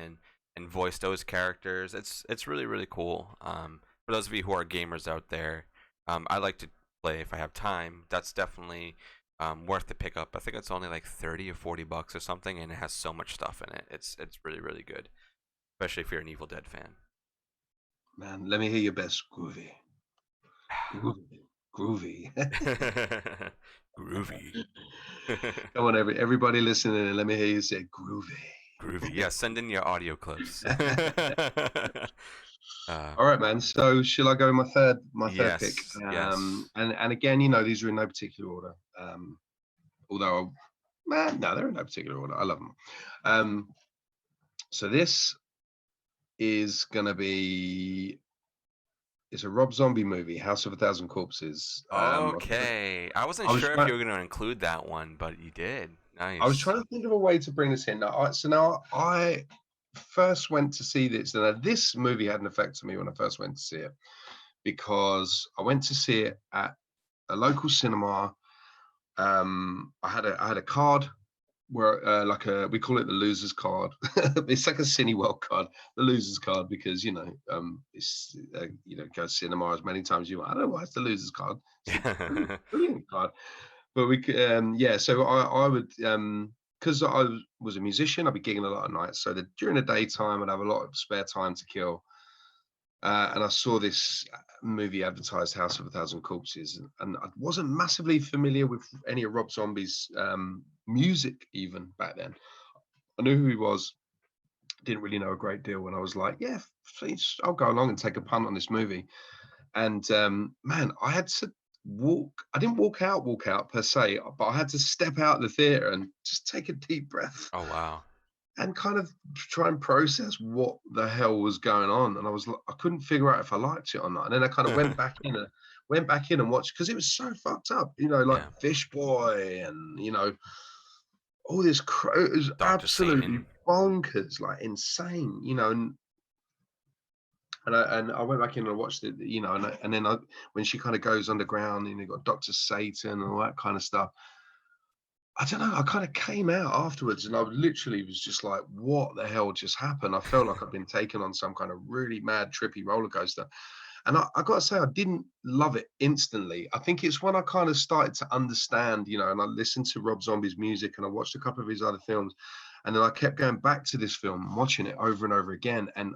and voice those characters. It's really really cool. For those of you who are gamers out there, I like to play if I have time. That's definitely worth to pick up. I think it's only like 30 or $40 or something, and it has so much stuff in it. It's really really good, especially if you're an Evil Dead fan. Man, let me hear your best groovy. Groovy. Groovy. Groovy. Come on, everybody listening, and let me hear you say groovy. Groovy. Yeah, send in your audio clips. All right, man. So shall I go with my third pick? Yes, yes. And again, you know, these are in no particular order. Although, man, no, they're in no particular order. I love them. So this is gonna be it's a Rob Zombie movie, House of a Thousand Corpses. Okay. I wasn't I was sure if trying you were going to include that one, but you did. I was Nice. trying to think of a way to bring this in. Now I first went to see this. Now this movie had an effect on me when I first went to see it because I went to see it at a local cinema. I had a card where like we call it the losers card. It's like a Cineworld card, the losers card, because it's go to cinema as many times as you want. I don't know why it's the losers card. It's a brilliant card. But yeah. So I would because I was a musician, I'd be gigging a lot of nights. So that during the daytime, I'd have a lot of spare time to kill. And I saw this movie advertised, House of a Thousand Corpses, and I wasn't massively familiar with any of Rob Zombie's music even back then. I knew who he was, didn't really know a great deal. When I was like, yeah, please, I'll go along and take a punt on this movie. And man, I had to walk. I didn't walk out per se, but I had to step out the theater and just take a deep breath Oh, wow. and kind of try and process what the hell was going on. And I couldn't figure out if I liked it or not. And then I kind of went back in and watched because it was so fucked up, like Yeah. Fish Boy and all this. It was Dr. absolutely Satan. bonkers, like insane, and I went back in and I watched it, and then when she kind of goes underground and you got Dr. Satan and all that kind of stuff. I don't know. I kind of came out afterwards, and I literally was just like, "What the hell just happened?" I felt like I'd been taken on some kind of really mad, trippy roller coaster. And I got to say, I didn't love it instantly. I think it's when I kind of started to understand, and I listened to Rob Zombie's music, and I watched a couple of his other films, and then I kept going back to this film, watching it over and over again, and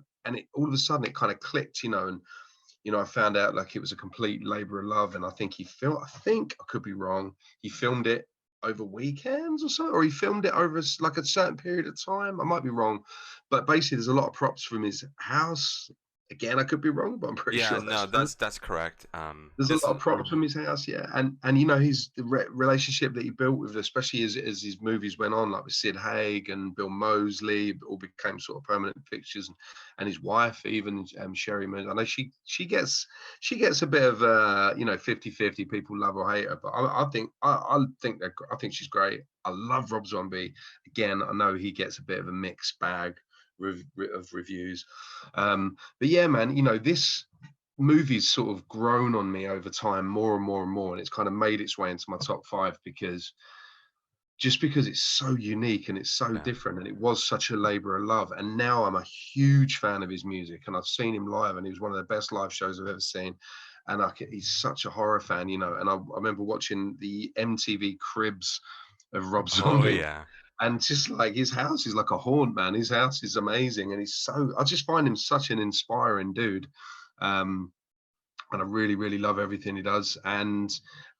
all of a sudden it kind of clicked, and I found out like it was a complete labor of love. And I think I think I could be wrong. He filmed it over weekends or so, or he filmed it over like a certain period of time. I might be wrong, but basically there's a lot of props from his house. Again, I could be wrong, but I'm pretty Yeah, sure no, that's true. that's correct. There's a This lot of props from his house, yeah, and his relationship that he built with, especially as his movies went on, like with Sid Haig and Bill Moseley, all became sort of permanent fixtures, and his wife even, Sherry Moon. I know she gets a bit of 50-50, people love or hate her, but I think she's great. I love Rob Zombie. Again, I know he gets a bit of a mixed bag of reviews, but yeah, man, this movie's sort of grown on me over time more and more and more, and it's kind of made its way into my top 5 because just because it's so unique and it's so Yeah. different, and it was such a labor of love. And now I'm a huge fan of his music, and I've seen him live, and he was one of the best live shows I've ever seen. And he's such a horror fan, you know. And I remember watching the MTV Cribs of Rob Oh Zombie, yeah. and just like his house is like a haunt, man. His house is amazing, and I just find him such an inspiring dude. Um, and I really, really love everything he does. And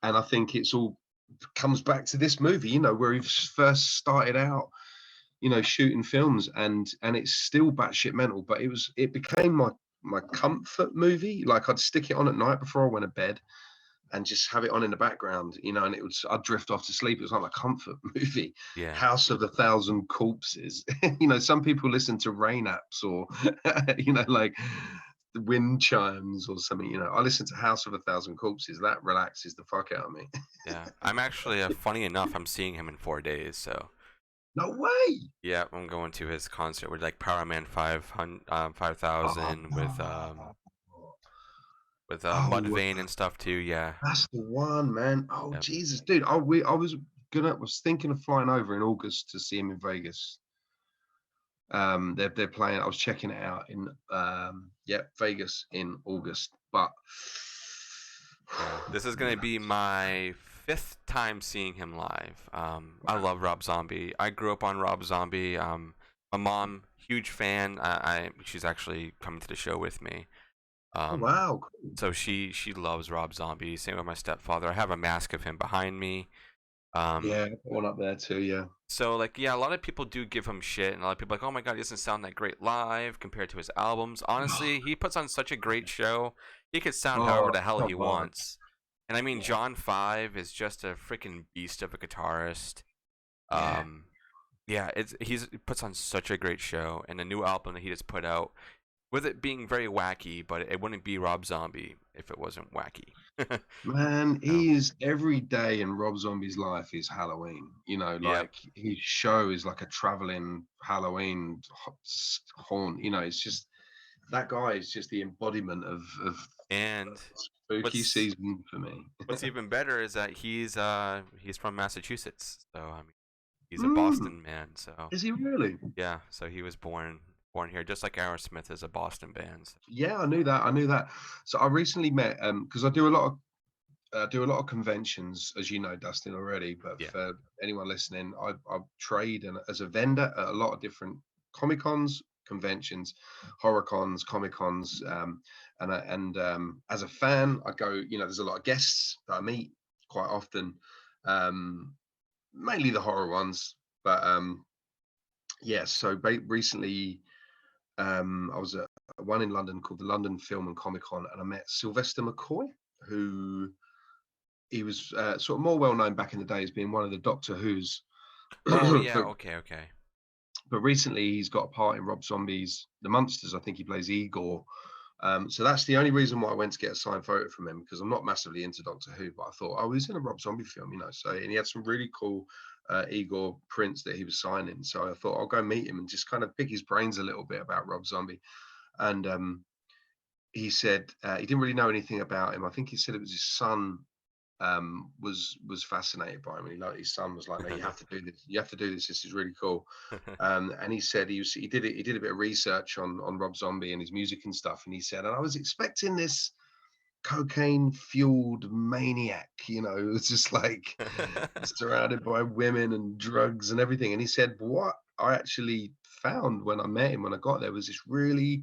I think it's all comes back to this movie, you know, where he first started out, you know, shooting films, and it's still batshit mental, but it became my comfort movie. Like I'd stick it on at night before I went to bed and just have it on in the background, you know, and I'd drift off to sleep. It was like my comfort movie. Yeah. House of a Thousand Corpses. You know, some people listen to rain apps or you know, like the wind chimes or something. You know, I listen to House of a Thousand Corpses. That relaxes the fuck out of me. Yeah. I'm actually funny enough, I'm seeing him in 4 days, so No way. yeah, I'm going to his concert with like Power Man 5000 Oh, with oh, Mudvayne and stuff too. Yeah. that's the one, man. Oh Yep. Jesus, dude. I was thinking of flying over in August to see him in Vegas. They're playing. I was checking it out in yeah, Vegas in August. But Yeah. This is gonna be my fifth time seeing him live. I wow. love Rob Zombie. I grew up on Rob Zombie. My mom, huge fan. She's actually coming to the show with me. Oh Um, wow, cool. so she loves Rob Zombie. Same with my stepfather. I have a mask of him behind me. Um, Yeah, I got one up there too, yeah. so like yeah, a lot of people do give him shit, and a lot of people are like, oh my god, he doesn't sound that great live compared to his albums. Honestly, he puts on such a great show. He could sound however Oh, the hell he come on. wants. And I mean, Yeah, John Five is just a freaking beast of a guitarist. yeah. Um, yeah, he puts on such a great show, and the new album that he just put out, with it being very wacky, but it wouldn't be Rob Zombie if it wasn't wacky. Man, So, he is every day in Rob Zombie's life is Halloween. You know, yep. like his show is like a traveling Halloween haunt. You know, it's just that guy is just the embodiment of And spooky what's season for me. what's even better is that he's from Massachusetts, so I mean he's a Mm, Boston man. So is he really? yeah, so he was born here, just like Aerosmith is a Boston band. So, Yeah, I knew that. I knew that. So I recently met because I do a lot of conventions, as you know, Dustin, already. But yeah, for anyone listening, I trade as a vendor at a lot of different Comic Cons, conventions, horror cons, Comic Cons, and as a fan, I go. You know, there's a lot of guests that I meet quite often, um, mainly the horror ones. But yeah, so recently I was at one in London called the London Film and Comic Con, and I met Sylvester McCoy, who he was sort of more well known back in the day as being one of the Doctor Who's, oh yeah, but okay, okay, recently he's got a part in Rob Zombie's The Munsters. I think he plays Igor. So that's the only reason why I went to get a signed photo from him, because I'm not massively into Doctor Who, but I thought I was in a Rob Zombie film, you know. So and he had some really cool Igor prints that he was signing. So I thought I'll go meet him and just kind of pick his brains a little bit about Rob Zombie. And he said he didn't really know anything about him. I think he said it was his son was fascinated by him. And like his son was like, "No, you have to do this. You have to do this. This is really cool." And he said he did it. He did a bit of research on Rob Zombie and his music and stuff. And he said, and I was expecting this cocaine fueled maniac. You know, it was just like surrounded by women and drugs and everything. And he said, what I actually found when I met him when I got there was this really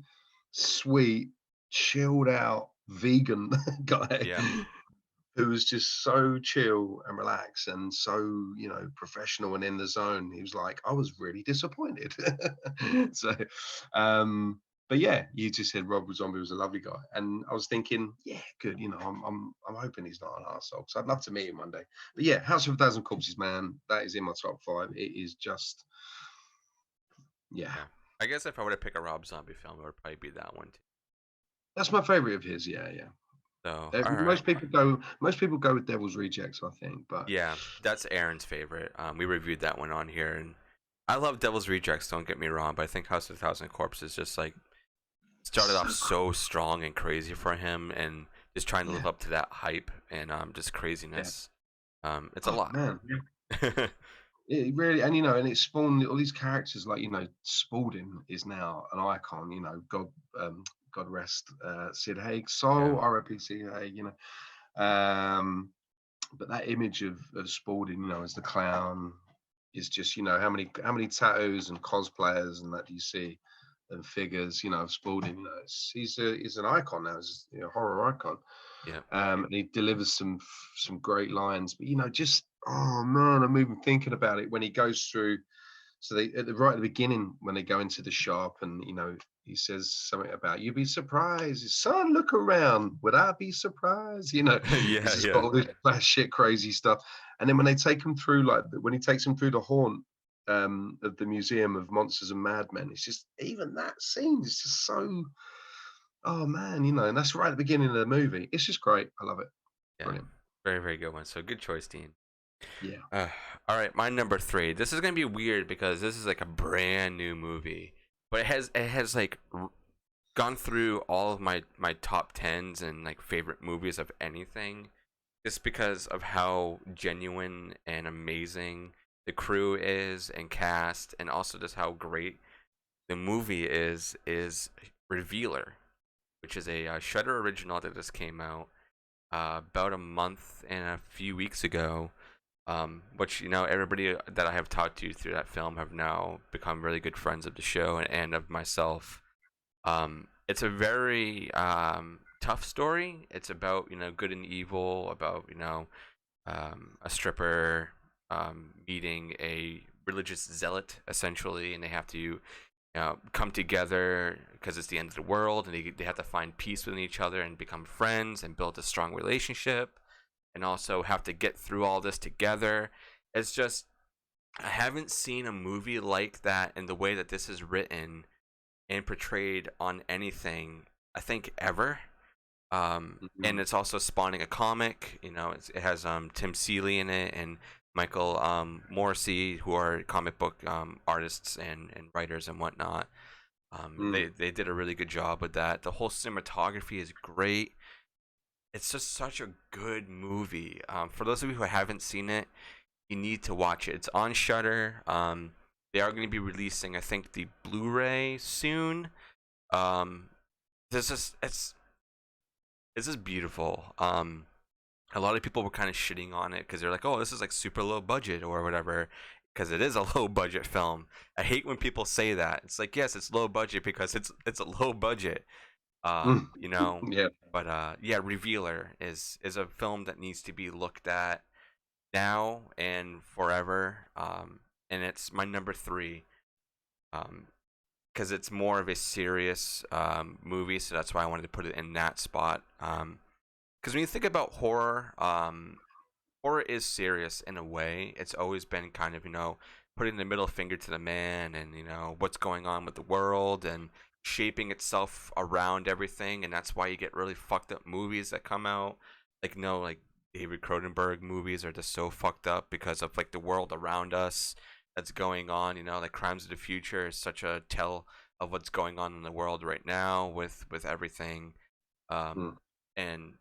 sweet, chilled out vegan guy yeah, who was just so chill and relaxed and so, you know, professional and in the zone. He was like, I was really disappointed. So um but yeah, you just said Rob Zombie was a lovely guy, and I was thinking, yeah, good. You know, I'm hoping he's not an arsehole, because I'd love to meet him one day. But yeah, House of a Thousand Corpses, man, that is in my top five. It is just, yeah, yeah. I guess if I were to pick a Rob Zombie film, it would probably be that one too. that's my favorite of his. Yeah, yeah. So all right, Most people go with Devil's Rejects, I think, but yeah, that's Aaron's favorite. We reviewed that one on here, and I love Devil's Rejects. Don't get me wrong, but I think House of a Thousand Corpses just like started off so so strong and crazy for him, and just trying to live yeah, up to that hype and just yeah. craziness. It's a Oh lot. man, It really, and and it spawned all these characters like Spaulding is now an icon. God rest Sid Haig's Yeah. soul, R.I.P. Sid Haig. But that image of Spaulding, as the clown, is just how many tattoos and cosplayers and that do you see, and figures of Spaulding. He's an icon now. He's a horror icon. Yeah. And he delivers some great lines. But just oh man, I'm even thinking about it when he goes through. So they right at the beginning when they go into the shop, and he says something about you'd be surprised, son. Look around. Would I be surprised? He's Yeah. just got Yeah. all this shit crazy stuff. And then when they take him through, like when he takes him through the haunt of the Museum of Monsters and Madmen, it's just even that scene is just so. Oh man, and that's right at the beginning of the movie. It's just great. I love it. Yeah. Brilliant. Very, very good one. So good choice, Dean. Yeah. Uh, all right, my number three. This is gonna be weird because this is like a brand new movie, but it has like gone through all of my top tens and like favorite movies of anything, just because of how genuine and amazing the crew is and cast, and also just how great the movie is Revealer, which is a Shudder original that just came out about a month and a few weeks ago. Which everybody that I have talked to through that film have now become really good friends of the show and of myself. It's a very tough story. It's about good and evil, about a stripper meeting a religious zealot essentially, and they have to come together because it's the end of the world, and they have to find peace within each other and become friends and build a strong relationship, and also have to get through all this together. It's just, I haven't seen a movie like that in the way that this is written and portrayed on anything, I think, ever. And Mhm. it's also spawning a comic. It has Tim Seeley in it and Michael Morrissey, who are comic book artists and writers and whatnot. Mm. They did a really good job with that. The whole cinematography is great. It's just such a good movie. For those of you who haven't seen it, you need to watch it. It's on Shudder. They are going to be releasing, I think, the Blu-ray soon. Um, this is beautiful. A lot of people were kind of shitting on it because they're like, "Oh, this is like super low budget or whatever," because it is a low budget film. I hate when people say that. It's like, yes, it's low budget because it's a low budget. Mm. You know, Yeah. but yeah, Revealer is a film that needs to be looked at now and forever. And it's my number three. Because it's more of a serious movie, so that's why I wanted to put it in that spot. Because when you think about horror, horror is serious in a way. It's always been kind of putting the middle finger to the man, and what's going on with the world, and shaping itself around everything, and that's why you get really fucked up movies that come out. Like David Cronenberg movies are just so fucked up because of like the world around us that's going on. Like Crimes of the Future is such a tell of what's going on in the world right now with everything. Um, Mm. and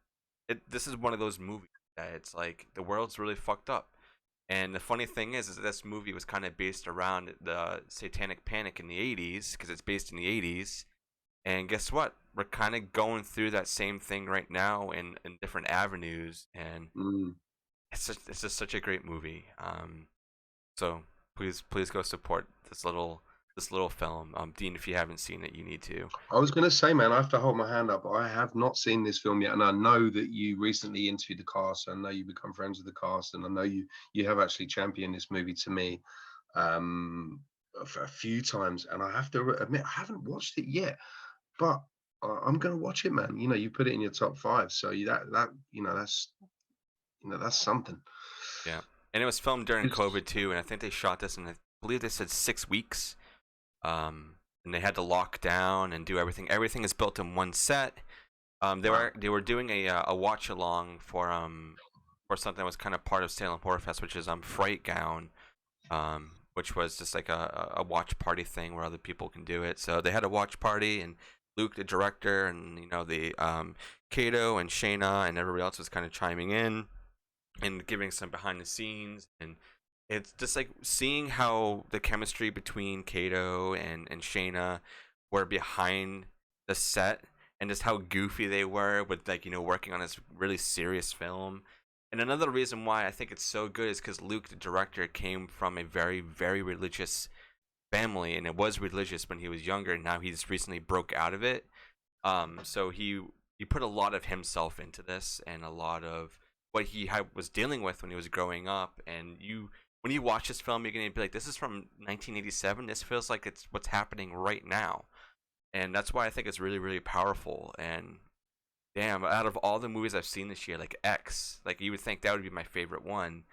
this is one of those movies that it's like the world's really fucked up. And the funny thing is that this movie was kind of based around the Satanic Panic in the 80s because it's based in the 80s. And guess what? We're kind of going through that same thing right now in different avenues. And Mm. it's just such a great movie. So please go support this little film. Dean, if you haven't seen it, you need to. I was going to say, man, I have to hold my hand up. I have not seen this film yet, and I know that you recently interviewed the cast. I know you become friends with the cast, and I know you have actually championed this movie to me a few times. And I have to admit, I haven't watched it yet, but I'm going to watch it, man. You put it in your top five, so that's something. Yeah, and it was filmed during It's, COVID too, and I think they shot this in I believe they said 6 weeks. And they had to lock down and do everything. Everything is built in one set. They wow. were doing a watch along for something that was kind of part of Salem Horror Fest, which is Fright Gown, which was just like a watch party thing where other people can do it. So they had a watch party, and Luke, the director, and the Kato and Shayna and everybody else was kind of chiming in and giving some behind the scenes, and it's just like seeing how the chemistry between Kato and Shayna were behind the set, and just how goofy they were with, like, working on this really serious film. And another reason why I think it's so good is because Luke, the director, came from a very, very religious family, and it was religious when he was younger. And now he's recently broke out of it. So he put a lot of himself into this, and a lot of what was dealing with when he was growing up. And when you watch this film, you're gonna be like, "This is from 1987. This feels like it's what's happening right now," and that's why I think it's really, really powerful. And damn, out of all the movies I've seen this year, like X, like you would think that would be my favorite one.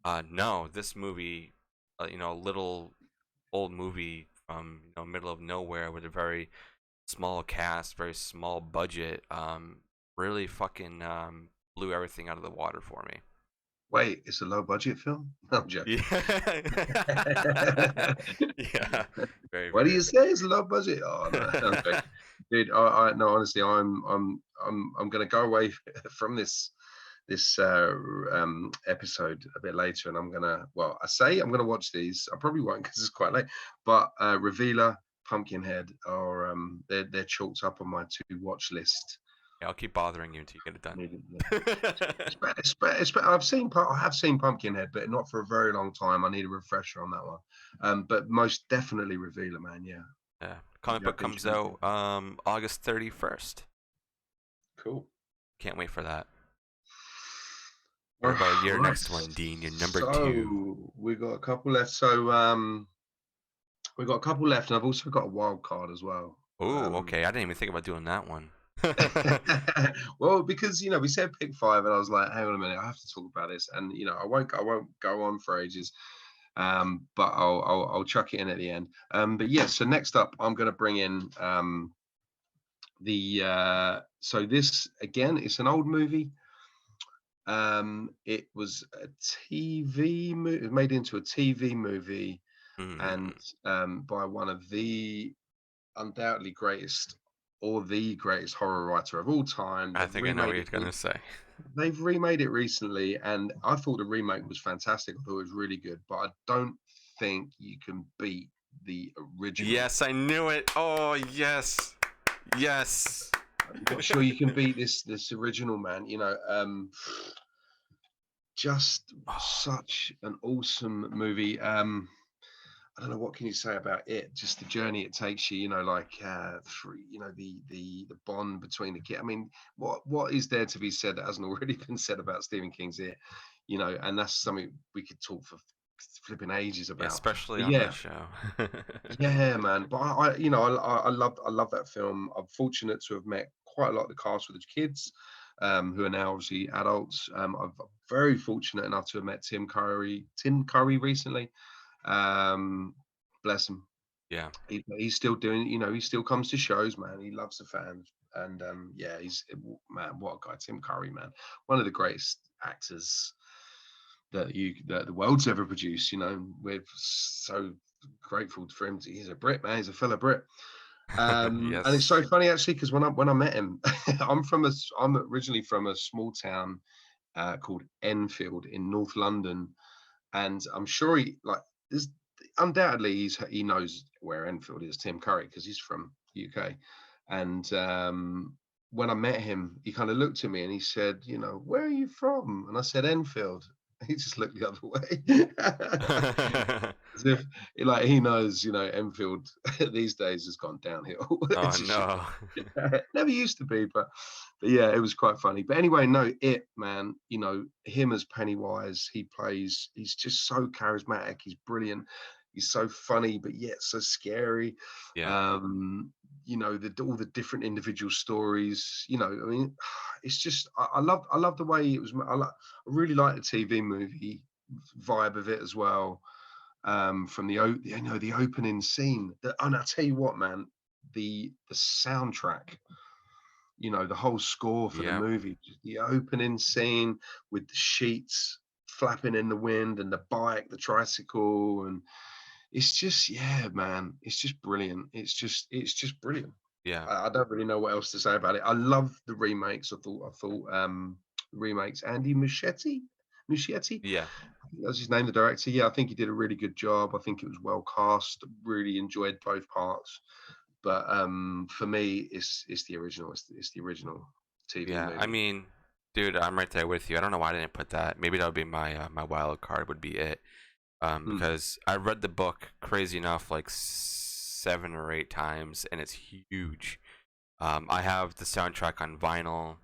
No, this movie, a little old movie from middle of nowhere with a very small cast, very small budget, really fucking blew everything out of the water for me. Wait, it's a low budget film? No, I'm joking. Yeah, yeah, very, What do very. you say? It's a low budget? Oh no, I'm joking. Dude. I no, honestly, I'm gonna go away from this episode a bit later, and I'm gonna, well, I'm gonna watch these. I probably won't because it's quite late. But Revealer, Pumpkinhead are they're chalked up on my to watch list. Yeah, I'll keep bothering you until you get it done. I have seen Pumpkinhead, but not for a very long time. I need a refresher on that one. But most definitely Revealer, man. Yeah. Yeah, comic book comes out August 31st. Cool. Can't wait for that. What about your next one, Dean? Your number two. We got a couple left. So we got a couple left, and I've also got a wild card as well. Oh, okay. I didn't even think about doing that one. Well, because we said pick 5, and I was like, hang on a minute, I have to talk about this, and I won't go on for ages, but I'll chuck it in at the end. But yeah, so next up, I'm going to bring in so this again, it's an old movie. It was a TV movie, made into a TV movie, and by one of the undoubtedly greatest, or the greatest horror writer of all time. I think I know what you're going to say. They've remade it recently, and I thought the remake was fantastic. I thought it was really good, but I don't think you can beat the original. Yes, I knew it. Oh, yes. Yes. I'm not sure you can beat this original, man. Just such an awesome movie. I don't know, what can you say about it? Just the journey it takes you, the bond between the kid. I mean, what is there to be said that hasn't already been said about Stephen King's It? And that's something we could talk for flipping ages about. Especially on that show. Yeah, man. But I love that film. I'm fortunate to have met quite a lot of the cast with the kids, who are now obviously adults. I'm very fortunate enough to have met Tim Curry recently. Bless him. Yeah, he's still doing, he still comes to shows, man. He loves the fans, and he's, man, what a guy. Tim Curry, man, one of the greatest actors that the world's ever produced. We're so grateful for him. He's a Brit, man. He's a fellow Brit. yes. And it's so funny, actually, because when I met him, I'm originally from a small town called Enfield in North London, and I'm sure undoubtedly he knows where Enfield is, Tim Curry, because he's from UK. And when I met him, he kind of looked at me and he said, where are you from? And I said, Enfield. He just looked the other way. As if he knows, Enfield these days has gone downhill. Oh no. Never used to be, but yeah, it was quite funny. But anyway, no, man, him as Pennywise, he's just so charismatic. He's brilliant. He's so funny, but yet so scary. Yeah. All the different individual stories. I mean, it's just I love the way it was. I really like the TV movie vibe of it as well. From the opening scene. And I tell you what, man, the soundtrack. The whole score for the movie, the opening scene with the sheets flapping in the wind and the bike, the tricycle, and it's just, man, it's just brilliant. It's just brilliant. Yeah. I don't really know what else to say about it. I love the remakes. I thought remakes. Andy Muschietti. Yeah. That's his name, the director. Yeah, I think he did a really good job. I think it was well cast. Really enjoyed both parts. But for me, it's the original. It's the original TV Yeah, I movie. mean, dude, I'm right there with you. I don't know why I didn't put that. Maybe that would be my my wild card would be it. Mm. Because I read the book crazy enough like 7 or 8 times, and it's huge. I have the soundtrack on vinyl.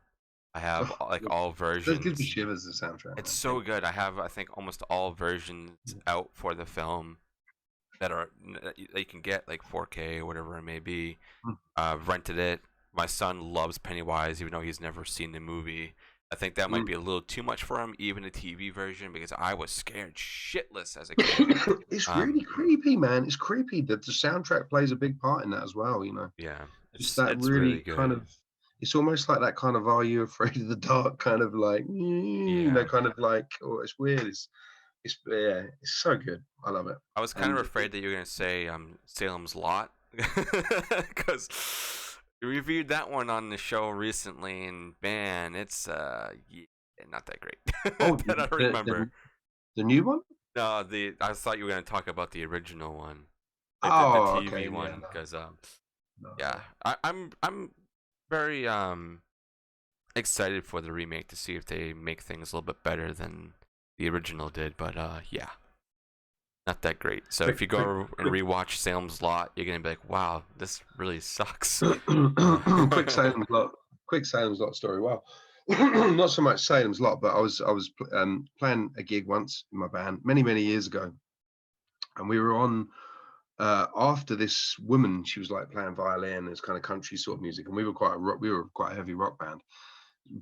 I have Oh, like all that gives me versions. shivers. The soundtrack, It's man. so good. I have I think almost all versions out for the film that are that you can get like 4K or whatever it may be. Mm. Rented it. My son loves Pennywise, even though he's never seen the movie. I think that might Mm. be a little too much for him, even the TV version, because I was scared shitless as a kid. It's Um, really creepy, man. It's creepy that the soundtrack plays a big part in that as well. yeah, Just it's that it's really really kind good. of. It's almost like that kind of "Are you afraid of the dark?" kind of like, Yeah, kind of like. Oh, it's weird. It's yeah. It's so good. I love it. I was kind of And afraid that you were gonna say Salem's Lot, because we reviewed that one on the show recently, and man, it's yeah, not that great oh, that I remember. the new one. No, the I thought you were gonna talk about the original one, like the Oh, TV okay. Yeah. one, because No, yeah, I'm very excited for the remake to see if they make things a little bit better than the original did, but yeah, not that great. So if you go and quick, rewatch Salem's Lot, you're gonna be like, wow, this really sucks. quick Salem's Lot. Quick Salem's Lot story. Well, not so much Salem's Lot, but I was playing a gig once in my band many years ago, and we were on after this woman. She was like playing violin. It's kind of country sort of music, and we were quite a heavy rock band.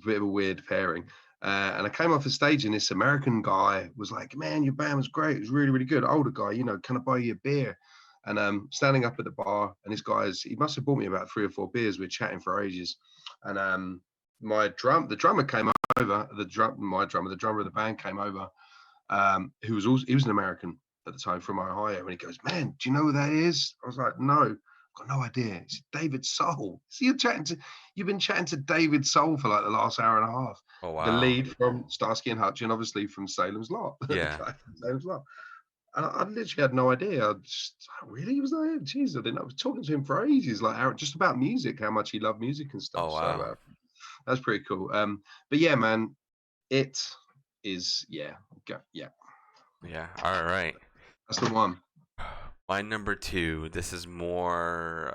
Bit of a weird pairing. And I came off the stage, and this American guy was like, "Man, your band was great. It was really good. Older guy, can I buy you a beer?" And standing up at the bar, and this he must have bought me about 3 or 4 beers. We were chatting for ages, and the drummer came over. The drummer of the band came over, who was also he was an American at the time from Ohio, and he goes, "Man, do you know who that is?" I was like, "No, I've got no idea." It's David Soul. So you've been chatting to David Soul for like the last hour and a half. Oh The wow, lead from Starsky and Hutch, and obviously from Salem's Lot. The yeah. guy from Salem's Lot. And I literally had no idea. Really, he was there? Jeez, I didn't know. I was talking to him for ages, like just about music, how much he loved music and stuff. Oh So wow, that's pretty cool. But yeah, man, it is yeah, yeah. All right. that's the one. My number two. This is more,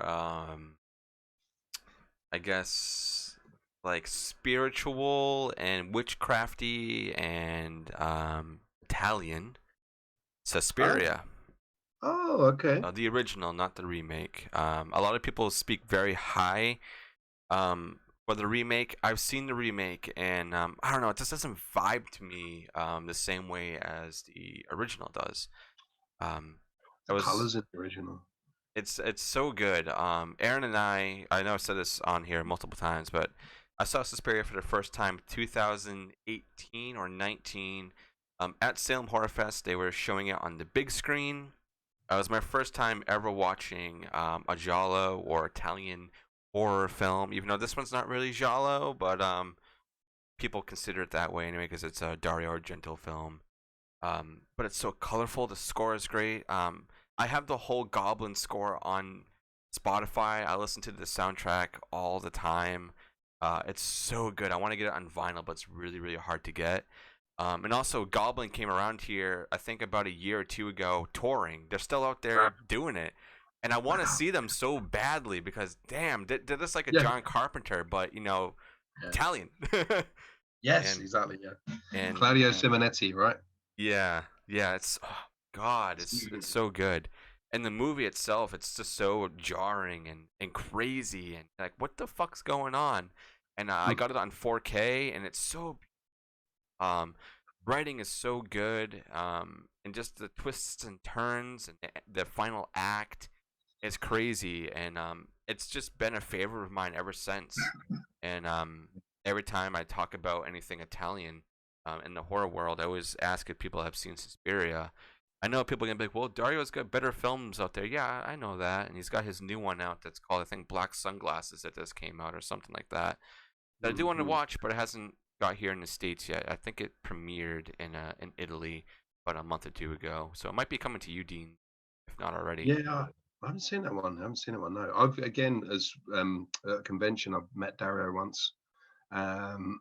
I guess, like spiritual and witchcrafty and Italian. Oh, Suspiria. oh, okay. The original, not the remake. A lot of people speak very high for the remake. I've seen the remake, and I don't know, it just doesn't vibe to me the same way as the original does. Um, it The was colors in the original. it's so good. Aaron and I know I've said this on here multiple times, but I saw Suspiria for the first time 2018 or 19 at Salem Horror Fest. They were showing it on the big screen. It was my first time ever watching a giallo or Italian horror film, even though this one's not really giallo, but people consider it that way anyway because it's a Dario Argento film. But it's so colorful. The score is great. I have the whole Goblin score on Spotify. I listen to the soundtrack all the time. It's so good. I want to get it on vinyl, but it's really hard to get. And also, Goblin came around here, I think, about a year or two ago, touring. They're still out there doing it. And I want to Wow. see them so badly because, damn, they're just like a Yeah. John Carpenter, but, Yeah. Italian. Yes, and, exactly. Yeah. and Claudio Simonetti, right? yeah, it's, oh, God, it's so good. And the movie itself, it's just so jarring and crazy and like, what the fuck's going on? And I Mm. got it on 4K, and it's so um, writing is so good, and just the twists and turns and the final act is crazy, and it's just been a favorite of mine ever since. And every time I talk about anything Italian in the horror world, I always ask if people have seen Suspiria. I know people are gonna be like, "Well, Dario's got better films out there." Yeah, I know that, and he's got his new one out that's called, I think, Black Sunglasses that just came out or something like that. That I do want to Mhm. watch, but it hasn't got here in the States yet. I think it premiered in Italy, about a month or two ago, so it might be coming to you, Dean, if not already. Yeah, I haven't seen that one. I haven't seen that one. No, I've again as at a convention. I've met Dario once. Um,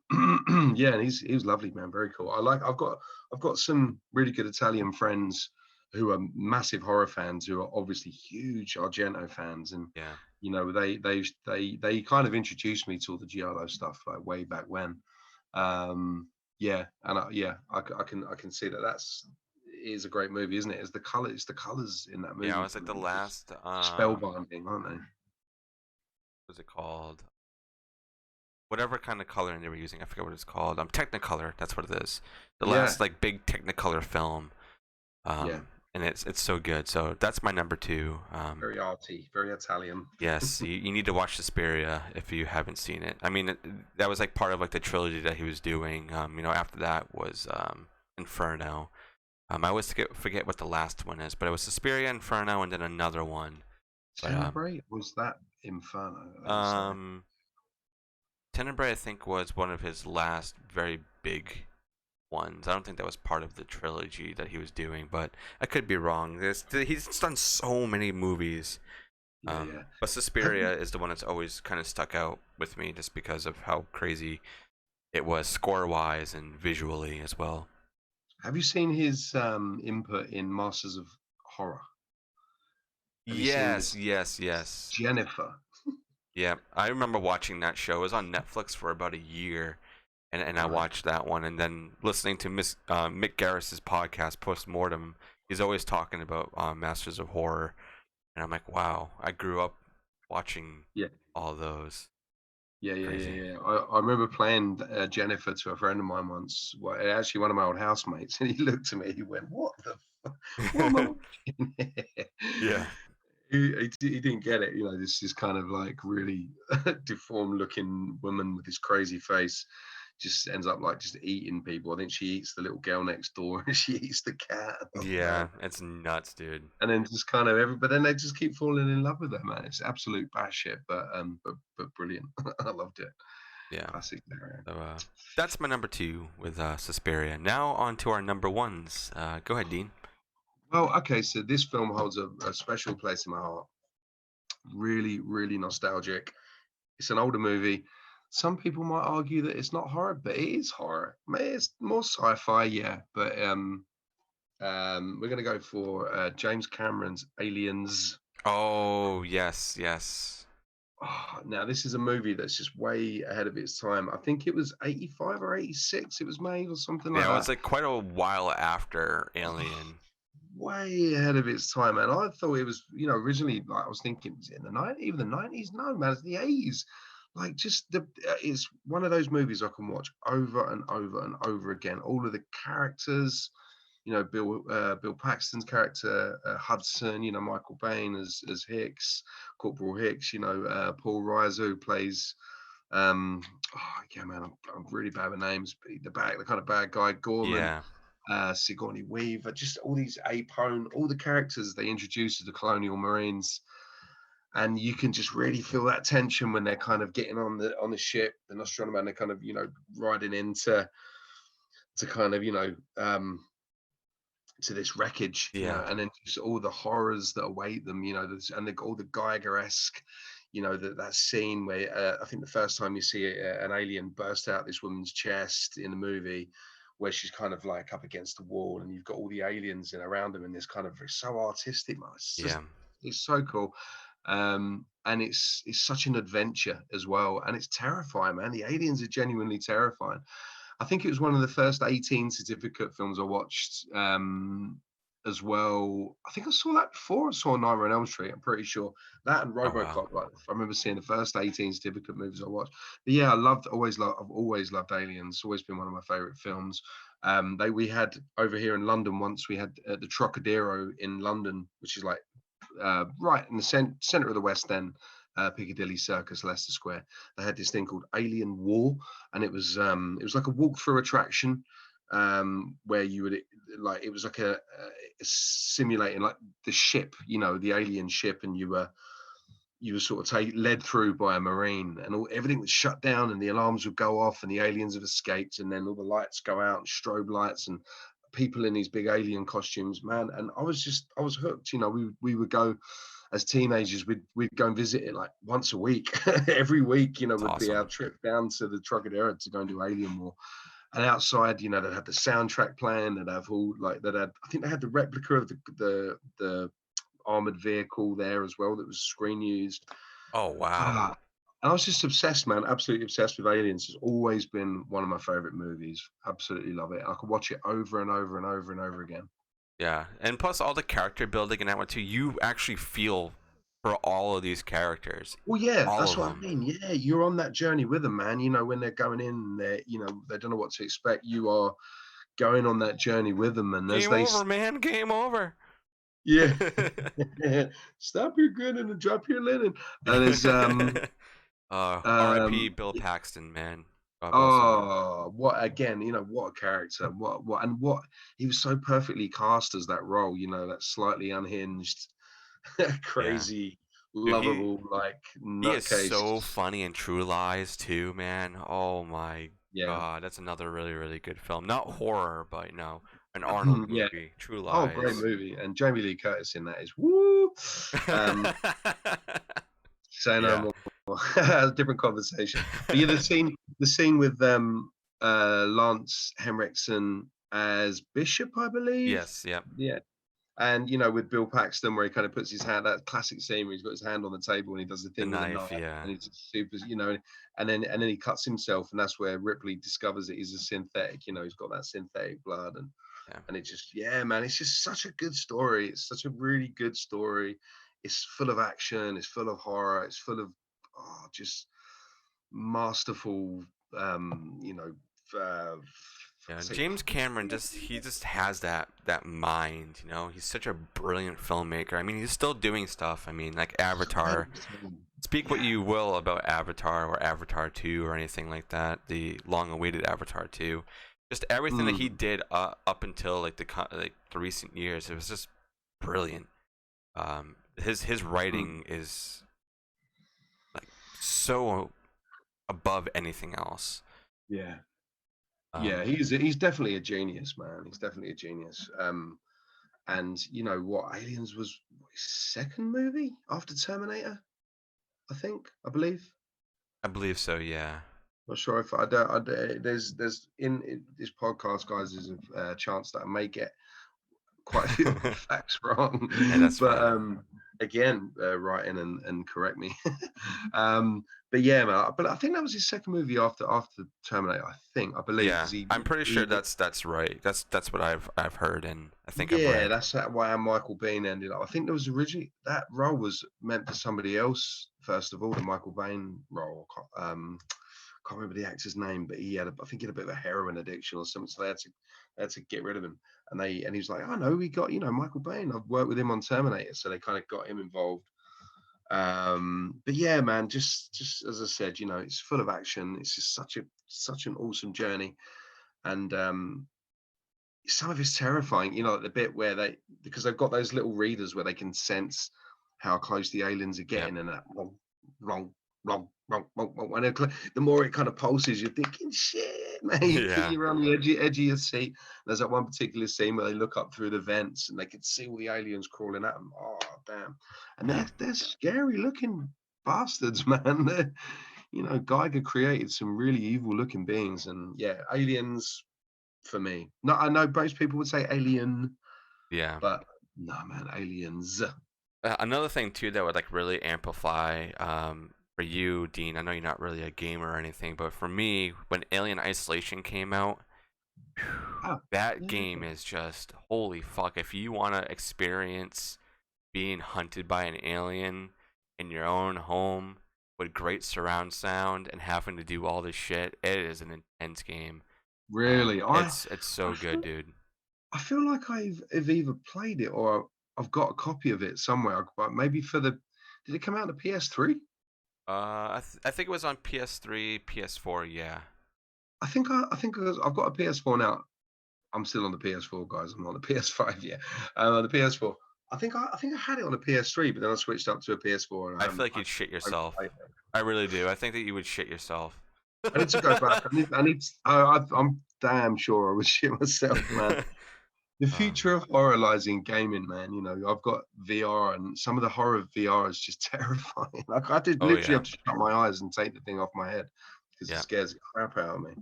yeah, and he was lovely, man. Very cool. I've got some really good Italian friends who are massive horror fans, who are obviously huge Argento fans, and Yeah. you know they kind of introduced me to all the Giallo stuff like way back when. Yeah, and I can see that it is a great movie, isn't it? It's the colors in that Yeah, it movie was like for the me, just last spellbinding, aren't they? what's it called? Whatever kind of coloring they were using, I forget what it's called. Technicolor, that's what it is. The Yeah, last like big Technicolor film. yeah, And it's so good. So that's my number two. very arty, very Italian. Yes, you need to watch Suspiria if you haven't seen it. I mean, that was like part of like the trilogy that he was doing. After that was Inferno. I always forget what the last one is, but it was Suspiria, Inferno, and then another one. But Tenebrae, was that Inferno? um, Tenebrae I think was one of his last very big ones. I don't think that was part of the trilogy that he was doing, but I could be wrong. He's done so many movies. Yeah, yeah. But Have you Suspiria is the one that's always kind of stuck out with me just because of how crazy it was score wise and visually as well. have you seen his input in Masters of Horror? Have you seen Yes, this yes, yes. Jennifer? Yeah, I remember watching that show. It was on Netflix for about a year, and I Right. watched that one. And then listening to Mick Garris's podcast, Postmortem, he's always talking about Masters of Horror. And I'm like, wow, I grew up watching Yeah. all those. Yeah, yeah, yeah, Crazy. yeah. I remember playing Jennifer to a friend of mine once. Well, actually, one of my old housemates, and he looked at me. He went, "What the? What am I watching here?" Yeah. He didn't get it. You know, this kind of like really deformed-looking woman with this crazy face just ends up like just eating people. I think she eats the little girl next door, and she eats the cat. Yeah, it's nuts, dude. And then just kind of but then they just keep falling in love with her, man. It's absolute batshit, but brilliant. I loved it. Yeah. Classic there. So that's my number two with Suspiria. Now on to our number ones. Go ahead, Dean. Well, okay, so this film holds a special place in my heart. Really, really nostalgic. It's an older movie. Some people might argue that it's not horror, but it is horror. It's more sci-fi, yeah. But we're gonna go for James Cameron's Aliens. Oh, yes, yes. Oh, now this is a movie that's just way ahead of its time. I think it was 85 or 86 it was made or something like Yeah, it was that. like quite a while after Alien. Way ahead of its time, man. I thought it was, originally, like I was thinking, was it in the 90s, even the 90s? No, man, it's the 80s. Like, it's one of those movies I can watch over and over and over again. All of the characters, Bill Paxton's character, Hudson, Michael Bain as Hicks, Corporal Hicks, Paul Reiser who plays, yeah, man, I'm really bad with names, but the kind of bad guy, Gorman, Yeah, Sigourney Weaver, just all these Apone, all the characters they introduce to the Colonial Marines, and you can just really feel that tension when they're kind of getting on the ship, the Nostromo, and they're kind of riding into to kind of to this wreckage, yeah, and then just all the horrors that await them, all the Geiger-esque, that scene where I think the first time you see an alien burst out this woman's chest in the movie, where she's kind of like up against the wall, and you've got all the aliens in around them, and this kind of so artistic, man. yeah, It's so cool. And it's such an adventure as well, and it's terrifying, man. The aliens are genuinely terrifying. I think it was one of the first 18 certificate films I watched as well. I think I saw that before I saw Nightmare on Elm Street. I'm pretty sure that and oh wow, RoboCop. Like, I remember seeing the first 18 certificate movies I watched. But yeah, I've always loved Aliens. It's always been one of my favorite films. We had over here in London once. We had the Trocadero in London, which is like right in the center of the West End. Piccadilly Circus, Leicester Square. They had this thing called Alien War, and it was like a walk-through attraction where you would it was like a simulating like the ship, the alien ship, and you were sort of led through by a marine, and everything was shut down, and the alarms would go off, and the aliens have escaped, and then all the lights go out, and strobe lights, and people in these big alien costumes, man. And I was hooked. You know, we would go as teenagers, we'd go and visit it like once a week. Every week, you know, It's would be awesome. our trip down to the Trocadero to go and do Alien War. And outside, you know, they'd have the soundtrack playing. They'd have all like that. I think they had the replica of the armored vehicle there as well that was screen used. Oh wow. Ah, and I was just obsessed, man. Absolutely obsessed with Aliens. It's always been one of my favorite movies. Absolutely love it. I could watch it over and over and over and over again. Yeah, and plus all the character building in that one too. You actually feel for all of these characters, Well, yeah, all that's of what I them. mean. Yeah, you're on that journey with them, man. You know, when they're going in, you know, they don't know what to expect. You are going on that journey with them, and as Game they, over, man. Game over. yeah, stop your grinning and drop your linen. And there's R.I.P. um, Bill Paxton, man. God bless him. oh, what again? You know, what a character. What he was so perfectly cast as that role. You know, that slightly unhinged, Yeah, crazy, dude, lovable, like he is nutcase. so funny in True Lies too, man. Oh my Yeah, god, that's another really really good film. Not horror, but no, an Arnold yeah. movie, True Oh, great Lies. movie. And Jamie Lee Curtis in that is woo. Um, say no Yeah. more. Different conversation. But yeah, the scene with Lance Henriksen as Bishop, I believe. Yes. Yep. Yeah. And you know, with Bill Paxton, where he kind of puts his hand, that classic scene where he's got his hand on the table and he does the The thing with the knife. knife, Yeah. and he's super, you know, and then he cuts himself, and that's where Ripley discovers that he's a synthetic. You know, he's got that synthetic blood, Yeah. and it just, yeah, man, it's just such a good story. It's such a really good story. It's full of action. It's full of horror. It's full of just masterful, you know, Yeah, say, James Cameron just has that mind, you know. He's such a brilliant filmmaker. I mean, he's still doing stuff. I mean, like Avatar. Speak what yeah. you will about Avatar or Avatar 2 or anything like that, the long-awaited Avatar 2. Just everything that he Mm, did up until like the recent years, it was just brilliant. His mm, writing is like so above anything else. yeah. Yeah, Um, he's definitely a genius, man. He's definitely a genius. And you know what? Aliens was his second movie after Terminator, I think, I believe. I believe so, yeah. Not sure if I don't. There's in this podcast, guys. There's a chance that I may get quite a few of the facts wrong, Hey, that's but fine. again, write in and correct me. But yeah, man. But I think that was his second movie after Terminator. I believe, Yeah, because I'm pretty sure he that's right. That's what I've heard and I think I've yeah, read. that's why Michael Biehn ended up. I think there was originally that role was meant for somebody else. First of all, the Michael Biehn role. Can't remember the actor's name, but I think he had a bit of a heroin addiction or something. So they had to get rid of him. And he was like, oh no, we got, you know, Michael Biehn. I've worked with him on Terminator, so they kind of got him involved. But yeah, man, just as I said, you know, it's full of action. It's just such an awesome journey, and some of it's terrifying. You know, like the bit where because they've got those little readers where they can sense how close the aliens are Yep. getting, and that wrong, wrong, wrong, wrong, wrong, wrong. And the more it kind of pulses, you're thinking, shit, man, Yeah. you're on the edge of your seat. There's that one particular scene where they look up through the vents and they can see all the aliens crawling at them. Oh, damn. And Yeah. they're scary looking bastards, man. You know, Geiger created some really evil looking beings. And yeah, aliens for me. No, I know most people would say alien, Yeah. but no, man, aliens. Another thing too that would like really amplify for you, Dean. I know you're not really a gamer or anything, but for me, when Alien Isolation came out, Oh, that yeah. game is just holy fuck. If you want to experience being hunted by an alien in your own home with great surround sound and having to do all this shit, it is an intense game. Really, It's I so good, feel dude. I feel like I've either played it or I've got a copy of it somewhere. But maybe did it come out on the PS3? I think it was on PS3, PS4. Yeah. I think I've got a PS4 now. I'm still on the PS4, guys. I'm on the PS5 yet. On the PS4. I think I had it on the PS3, but then I switched up to a PS4, and I feel like you'd shit I haven't yourself. played it. I really do. I think that you would shit yourself. I need to go back. I'm damn sure I would shit myself, man. The future of horror lies in gaming, man. You know, I've got VR, and some of the horror of VR is just terrifying. Like I did Oh literally yeah, have to shut my eyes and take the thing off my head because it yeah. scares the crap out of me.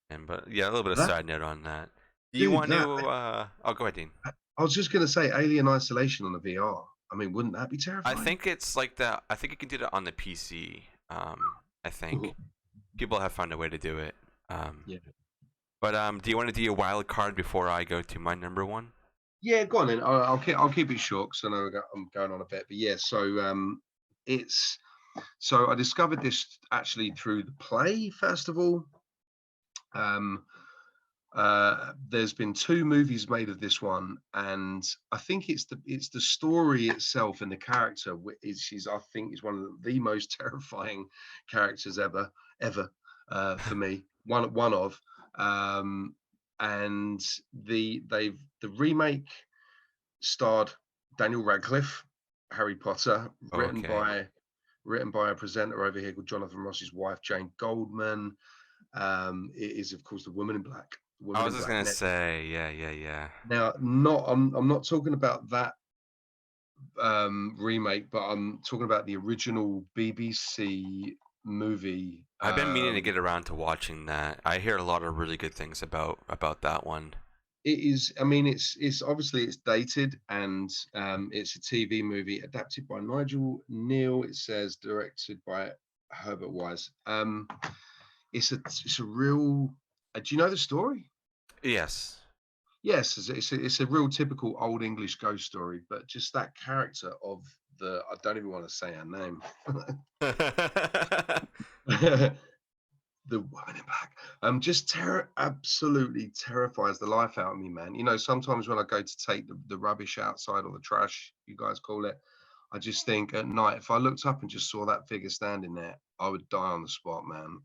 And but yeah, a little bit of That side note on that. Do you dude, want that to? Oh, go ahead, Dean. I was just gonna say Alien Isolation on the VR. I mean, wouldn't that be I terrifying? think it's like that. I think you can do that on the PC. I think people have found a way to do it. Um, Yeah. but do you want to do your wild card before I go to my number one? Yeah, go on then. I'll keep it short because I know I'm going on a bit. But yeah, so it's so I discovered this actually through the play first of all. Um, there's been two movies made of this one, and I think it's the story itself and the character she's I think is one of the most terrifying characters ever for me. One of and the remake starred Daniel Radcliffe, Harry Potter, Okay. written by a presenter over here called Jonathan Ross's wife, Jane Goldman. It is, of course, the Woman in Black. The I Woman was in just Black. gonna say, yeah. Now, not I'm not talking about that remake, but I'm talking about the original BBC movie. I've been meaning to get around to watching that. I hear a lot of really good things about that one. It is. I mean, it's obviously it's dated, and it's a TV movie adapted by Nigel Neal. It says directed by Herbert Wise. It's a real. Do you know the story? Yes. Yes, it's a real typical old English ghost story, but just that character of I don't even want to say her name. The Woman in Black. Just absolutely terrifies the life out of me, man. You know, sometimes when I go to take the rubbish outside or the trash, you guys call it, I just think at night, if I looked up and just saw that figure standing there, I would die on the spot, man.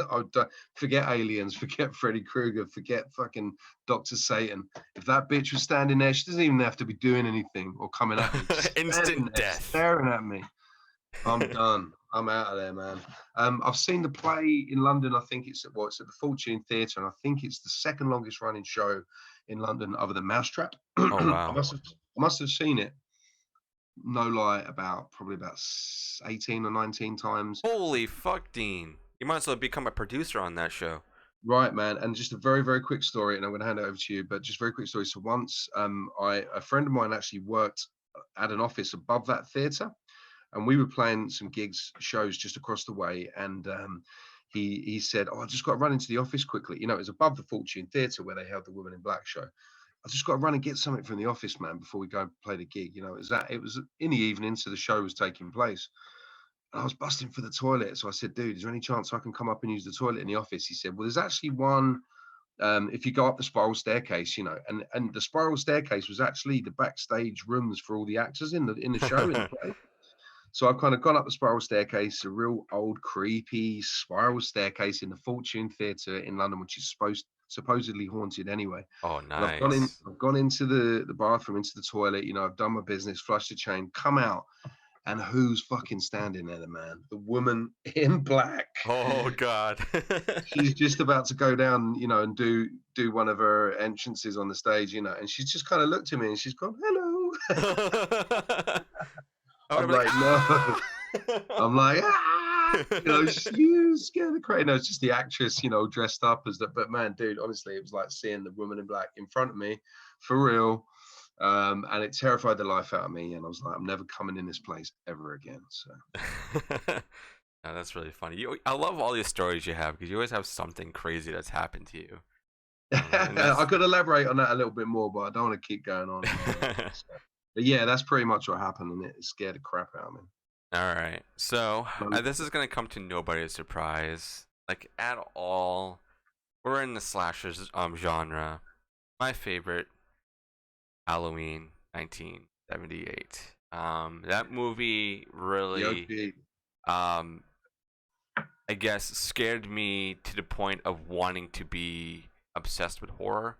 I would die. Forget aliens, forget Freddy Krueger, forget fucking Dr. Satan. If that bitch was standing there, she doesn't even have to be doing anything or coming at me. Just standing Instant there, death. staring at me. I'm done. I'm out of there, man. I've seen the play in London. I think it's at the Fortune Theatre, and I think it's the second longest running show in London, other than Mousetrap. Oh I wow. must have seen it, no lie, probably about 18 or 19 times. Holy fuck, Dean. You might as well become a producer on that show. Right, man. And just a very, very quick story, and I'm going to hand it over to you. But just very quick story. So once, a friend of mine actually worked at an office above that theatre, and we were playing some shows just across the way. And he said, "Oh, I just got to run into the office quickly." You know, it was above the Fortune Theatre where they held the Woman in Black show. I just got to run and get something from the office, man, before we go and play the gig. You know, it was in the evening, so the show was taking place. And I was busting for the toilet. So I said, "Dude, is there any chance I can come up and use the toilet in the office?" He said, "Well, there's actually one if you go up the spiral staircase, you know." And the spiral staircase was actually the backstage rooms for all the actors in the show, in the play. So I've kind of gone up the spiral staircase, a real old, creepy spiral staircase in the Fortune Theatre in London, which is supposedly haunted anyway. Oh And nice. I've gone into the bathroom, into the toilet, you know, I've done my business, flushed the chain, come out, and who's fucking standing there, man? The Woman in Black. Oh god. She's just about to go down, you know, and do one of her entrances on the stage, you know, and she's just kind of looked at me and she's gone, "Hello." I would I'm be like, like, "No." ah! I'm like, "Ah." You know, you scared the crap. No, it's just the actress, you know, dressed up as that. But man, dude, honestly, it was like seeing the Woman in Black in front of me, for real. And it terrified the life out of me. And I was like, I'm never coming in this place ever again. So No, that's really funny. I love all these stories you have because you always have something crazy that's happened to you. And I that's could elaborate on that a little bit more, but I don't want to keep going on and on. So, but yeah, that's pretty much what happened, and it scared the crap out of me. all right. So No, this is gonna come to nobody's surprise, like at all. We're in the slashers genre. My favorite, Halloween, 1978. That movie the really, OG. um, I guess, scared me to the point of wanting to be obsessed with horror.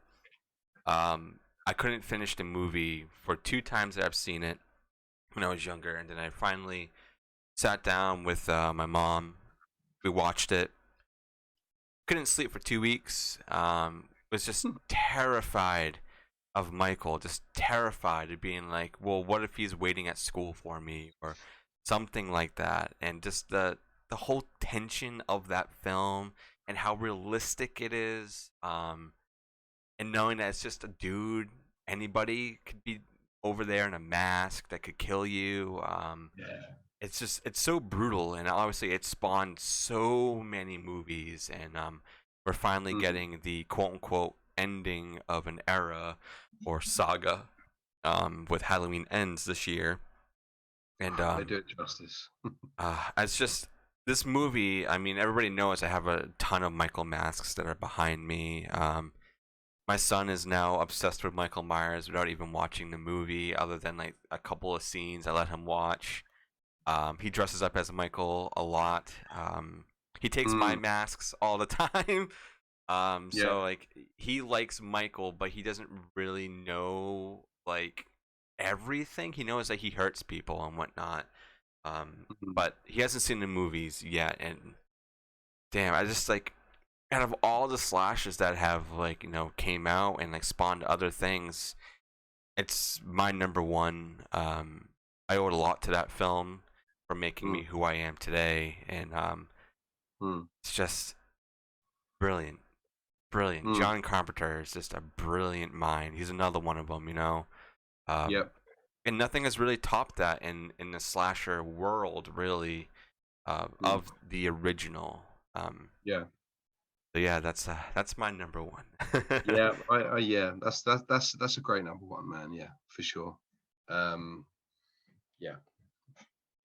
I couldn't finish the movie for two times that I've seen it when I was younger, and then I finally sat down with my mom. We watched it. Couldn't sleep for 2 weeks. Was just terrified of Michael, just terrified of being like, well, what if he's waiting at school for me or something like that, and just the whole tension of that film and how realistic it is, and knowing that it's just a dude, anybody could be over there in a mask that could kill you. Yeah. It's so brutal, and obviously it spawned so many movies, and we're finally Mm. getting the quote unquote ending of an era or saga, with Halloween Ends this year, and Oh, they do it justice. it's just this movie. I mean, everybody knows I have a ton of Michael masks that are behind me. My son is now obsessed with Michael Myers without even watching the movie, other than like a couple of scenes I let him watch. He dresses up as Michael a lot. He takes my Mm. masks all the time. Yeah. So like he likes Michael, but he doesn't really know like everything. He knows that he hurts people and whatnot. Mhm. But he hasn't seen the movies yet. And damn, I just like out of all the slashes that have like came out and like spawned other things, it's my number one. I owe a lot to that film for making me Mm. who I am today, and Mm. it's just brilliant, brilliant. Mm. John Carpenter is just a brilliant mind. He's another one of them. Um, Yep. and nothing has really topped that in the slasher world, really, Mm. of the original. Yeah. So yeah, that's my number one. Yeah. Yeah. That's a great number one, man. Yeah, for sure. Um. Yeah.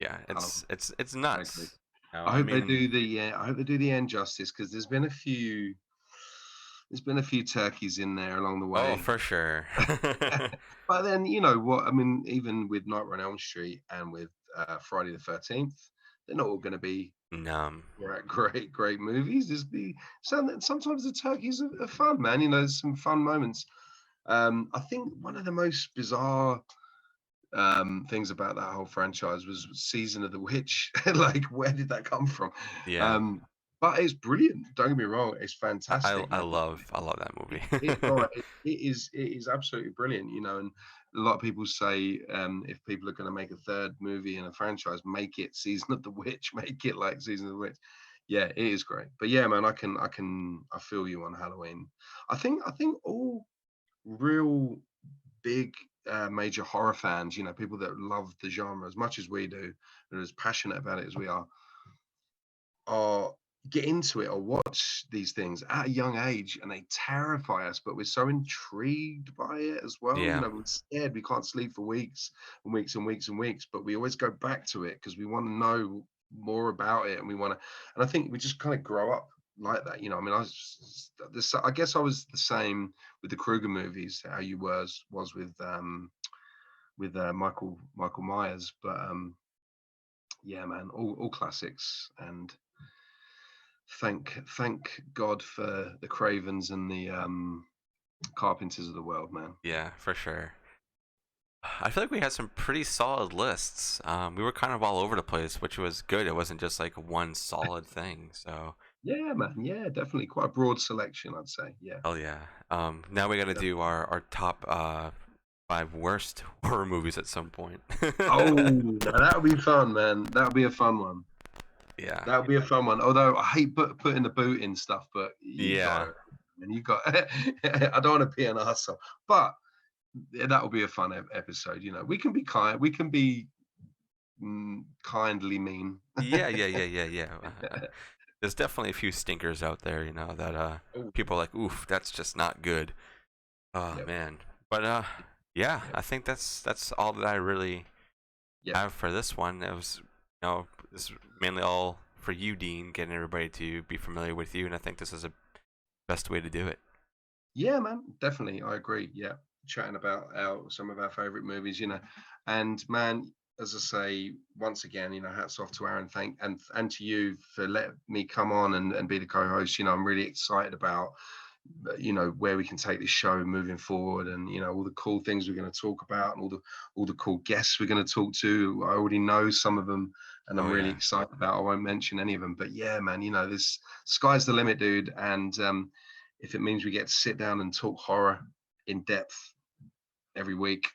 Yeah, Um. it's I agree. nuts. I I hope they mean, do the. I hope they do the end justice because there's been a few. There's been a few turkeys in there along the oh, way. for sure. But then you know what? I mean, even with Nightmare on Elm Street and with Friday the 13th, they're not all going to be Numb. great movies. Sometimes the turkeys are fun, man. You know, there's some fun moments. I think one of the most bizarre things about that whole franchise was Season of the Witch. Like, where did that come from? Yeah, Um, but it's brilliant. Don't get me wrong; it's fantastic, man. I love that movie. It is absolutely brilliant, you know. And a lot of people say if people are going to make a third movie in a franchise, make it Season of the Witch, make it like Season of the Witch. Yeah, it is great. But yeah, man, I feel you on Halloween. I think all real big major horror fans, you know, people that love the genre as much as we do, and are as passionate about it as we are get into it or watch these things at a young age and they terrify us, but we're so intrigued by it as well. You Yeah, know, we're scared, we can't sleep for weeks and weeks and weeks and weeks, but we always go back to it because we want to know more about it, and we want to, and I think we just kind of grow up like that. You know, I mean, I guess I was the same with the Kruger movies, how you was with Michael Myers, but yeah, man, all classics. And thank God for the Cravens and the Carpenters of the world, man. yeah, for sure. I feel like we had some pretty solid lists. We were kind of all over the place, which was good. It wasn't just like one solid thing. So, Yeah, man. Yeah, definitely quite a broad selection, I'd say. Yeah. oh yeah. Now we got to Yeah. do our top five worst horror movies at some point. Oh, now that would be fun, man. That would be a fun one. Yeah, That would be a fun one. Although I hate putting the boot in stuff, but you got yeah, it. And you got. I don't want to be an arsehole, but yeah, that will be a fun episode. You know, we can be kind. We can be kindly mean. yeah. There's definitely a few stinkers out there, that Oh, people are like, oof, that's just not good. Oh yep, man. But yeah, yep, I think that's all that I really yep. have for this one. It was, this is mainly all for you, Dean, getting everybody to be familiar with you, and I think this is the best way to do it. Yeah, man, definitely. I agree. Yeah. Chatting about some of our favorite movies, you know. And man, as I say, once again, you know, hats off to Aaron. And to you for letting me come on and be the co-host. You know, I'm really excited about you know where we can take this show moving forward, and you know all the cool things we're going to talk about, and all the cool guests we're going to talk to. I already know some of them, and I'm Oh really yeah. excited about. I won't mention any of them, but yeah, man, you know, this sky's the limit, dude. And if it means we get to sit down and talk horror in depth, every week,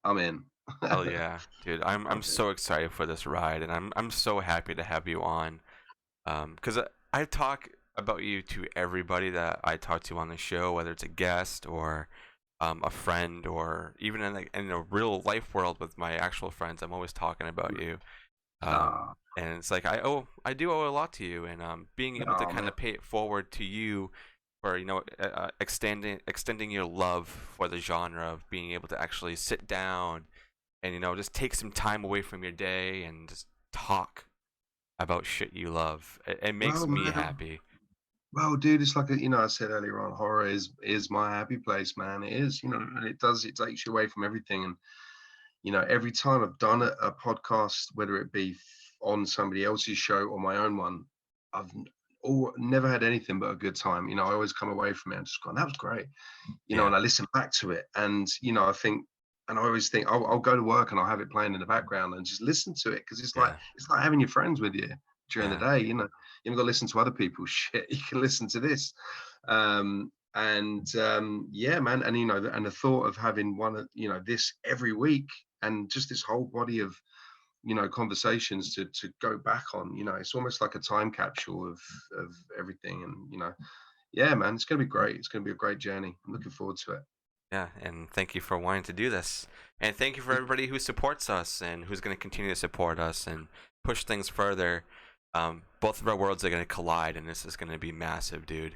I'm in. Hell yeah, dude. I'm I'm in. so excited for this ride, and I'm so happy to have you on. Because I talk about you to everybody that I talk to on the show, whether it's a guest or a friend, or even in a real life world with my actual friends. I'm always talking about you. Ah, And it's like I do owe a lot to you, and being able to oh kind man. of pay it forward to you for extending your love for the genre of being able to actually sit down and just take some time away from your day and just talk about shit you love. It makes Well, me man. happy. Well, dude, it's like I said earlier on, horror is my happy place, man. It is, and it takes you away from everything. And every time I've done a podcast, whether it be on somebody else's show or my own one, I've never had anything but a good time. I always come away from it and just gone, that was great. Yeah, And I listen back to it, and I think, and I always think I'll go to work and I'll have it playing in the background and just listen to it, because yeah, it's like having your friends with you during the yeah, day. You haven't got to listen to other people's shit. You can listen to this. Yeah, man. And and the thought of having this every week, and just this whole body of conversations to go back on. It's almost like a time capsule of everything. And yeah, man, it's gonna be great. It's gonna be a great journey. I'm looking forward to it. yeah. And thank you for wanting to do this, and thank you for everybody who supports us and who's going to continue to support us and push things further. Both of our worlds are going to collide, and this is going to be massive, dude.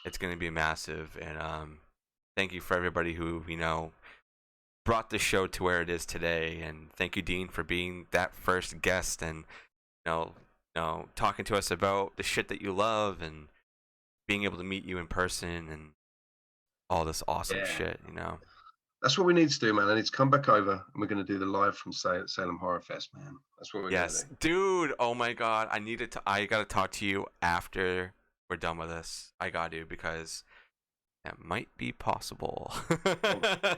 It's going to be massive, and thank you for everybody who brought the show to where it is today, and thank you, Dean, for being that first guest and talking to us about the shit that you love and being able to meet you in person and all this awesome Yeah. shit. That's what we need to do, man. I need to come back over, and we're going to do the live from Salem Horror Fest, man. That's what we're going to Yes, do. dude. Oh my God, I gotta talk to you after we're done with this. I got to, because that might be possible. Oh,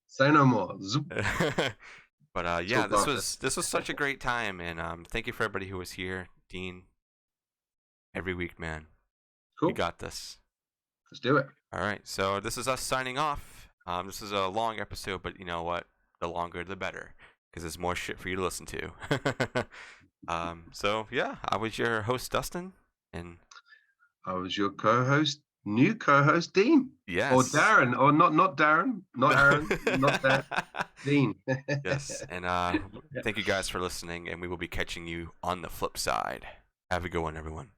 say no more. Zoop. But yeah, Talk after. this was such a great time, and thank you for everybody who was here, Dean. Every week, man. You Cool. got this. Let's do it. All right, so this is us signing off. This is a long episode, but you know what? The longer, the better, because there's more shit for you to listen to. So yeah, I was your host, Dustin, and I was your new co-host, Dean, or yes, Darren, or not Darren, not Aaron, not that, Dean. yes, and thank you guys for listening, and we will be catching you on the flip side. Have a good one, everyone.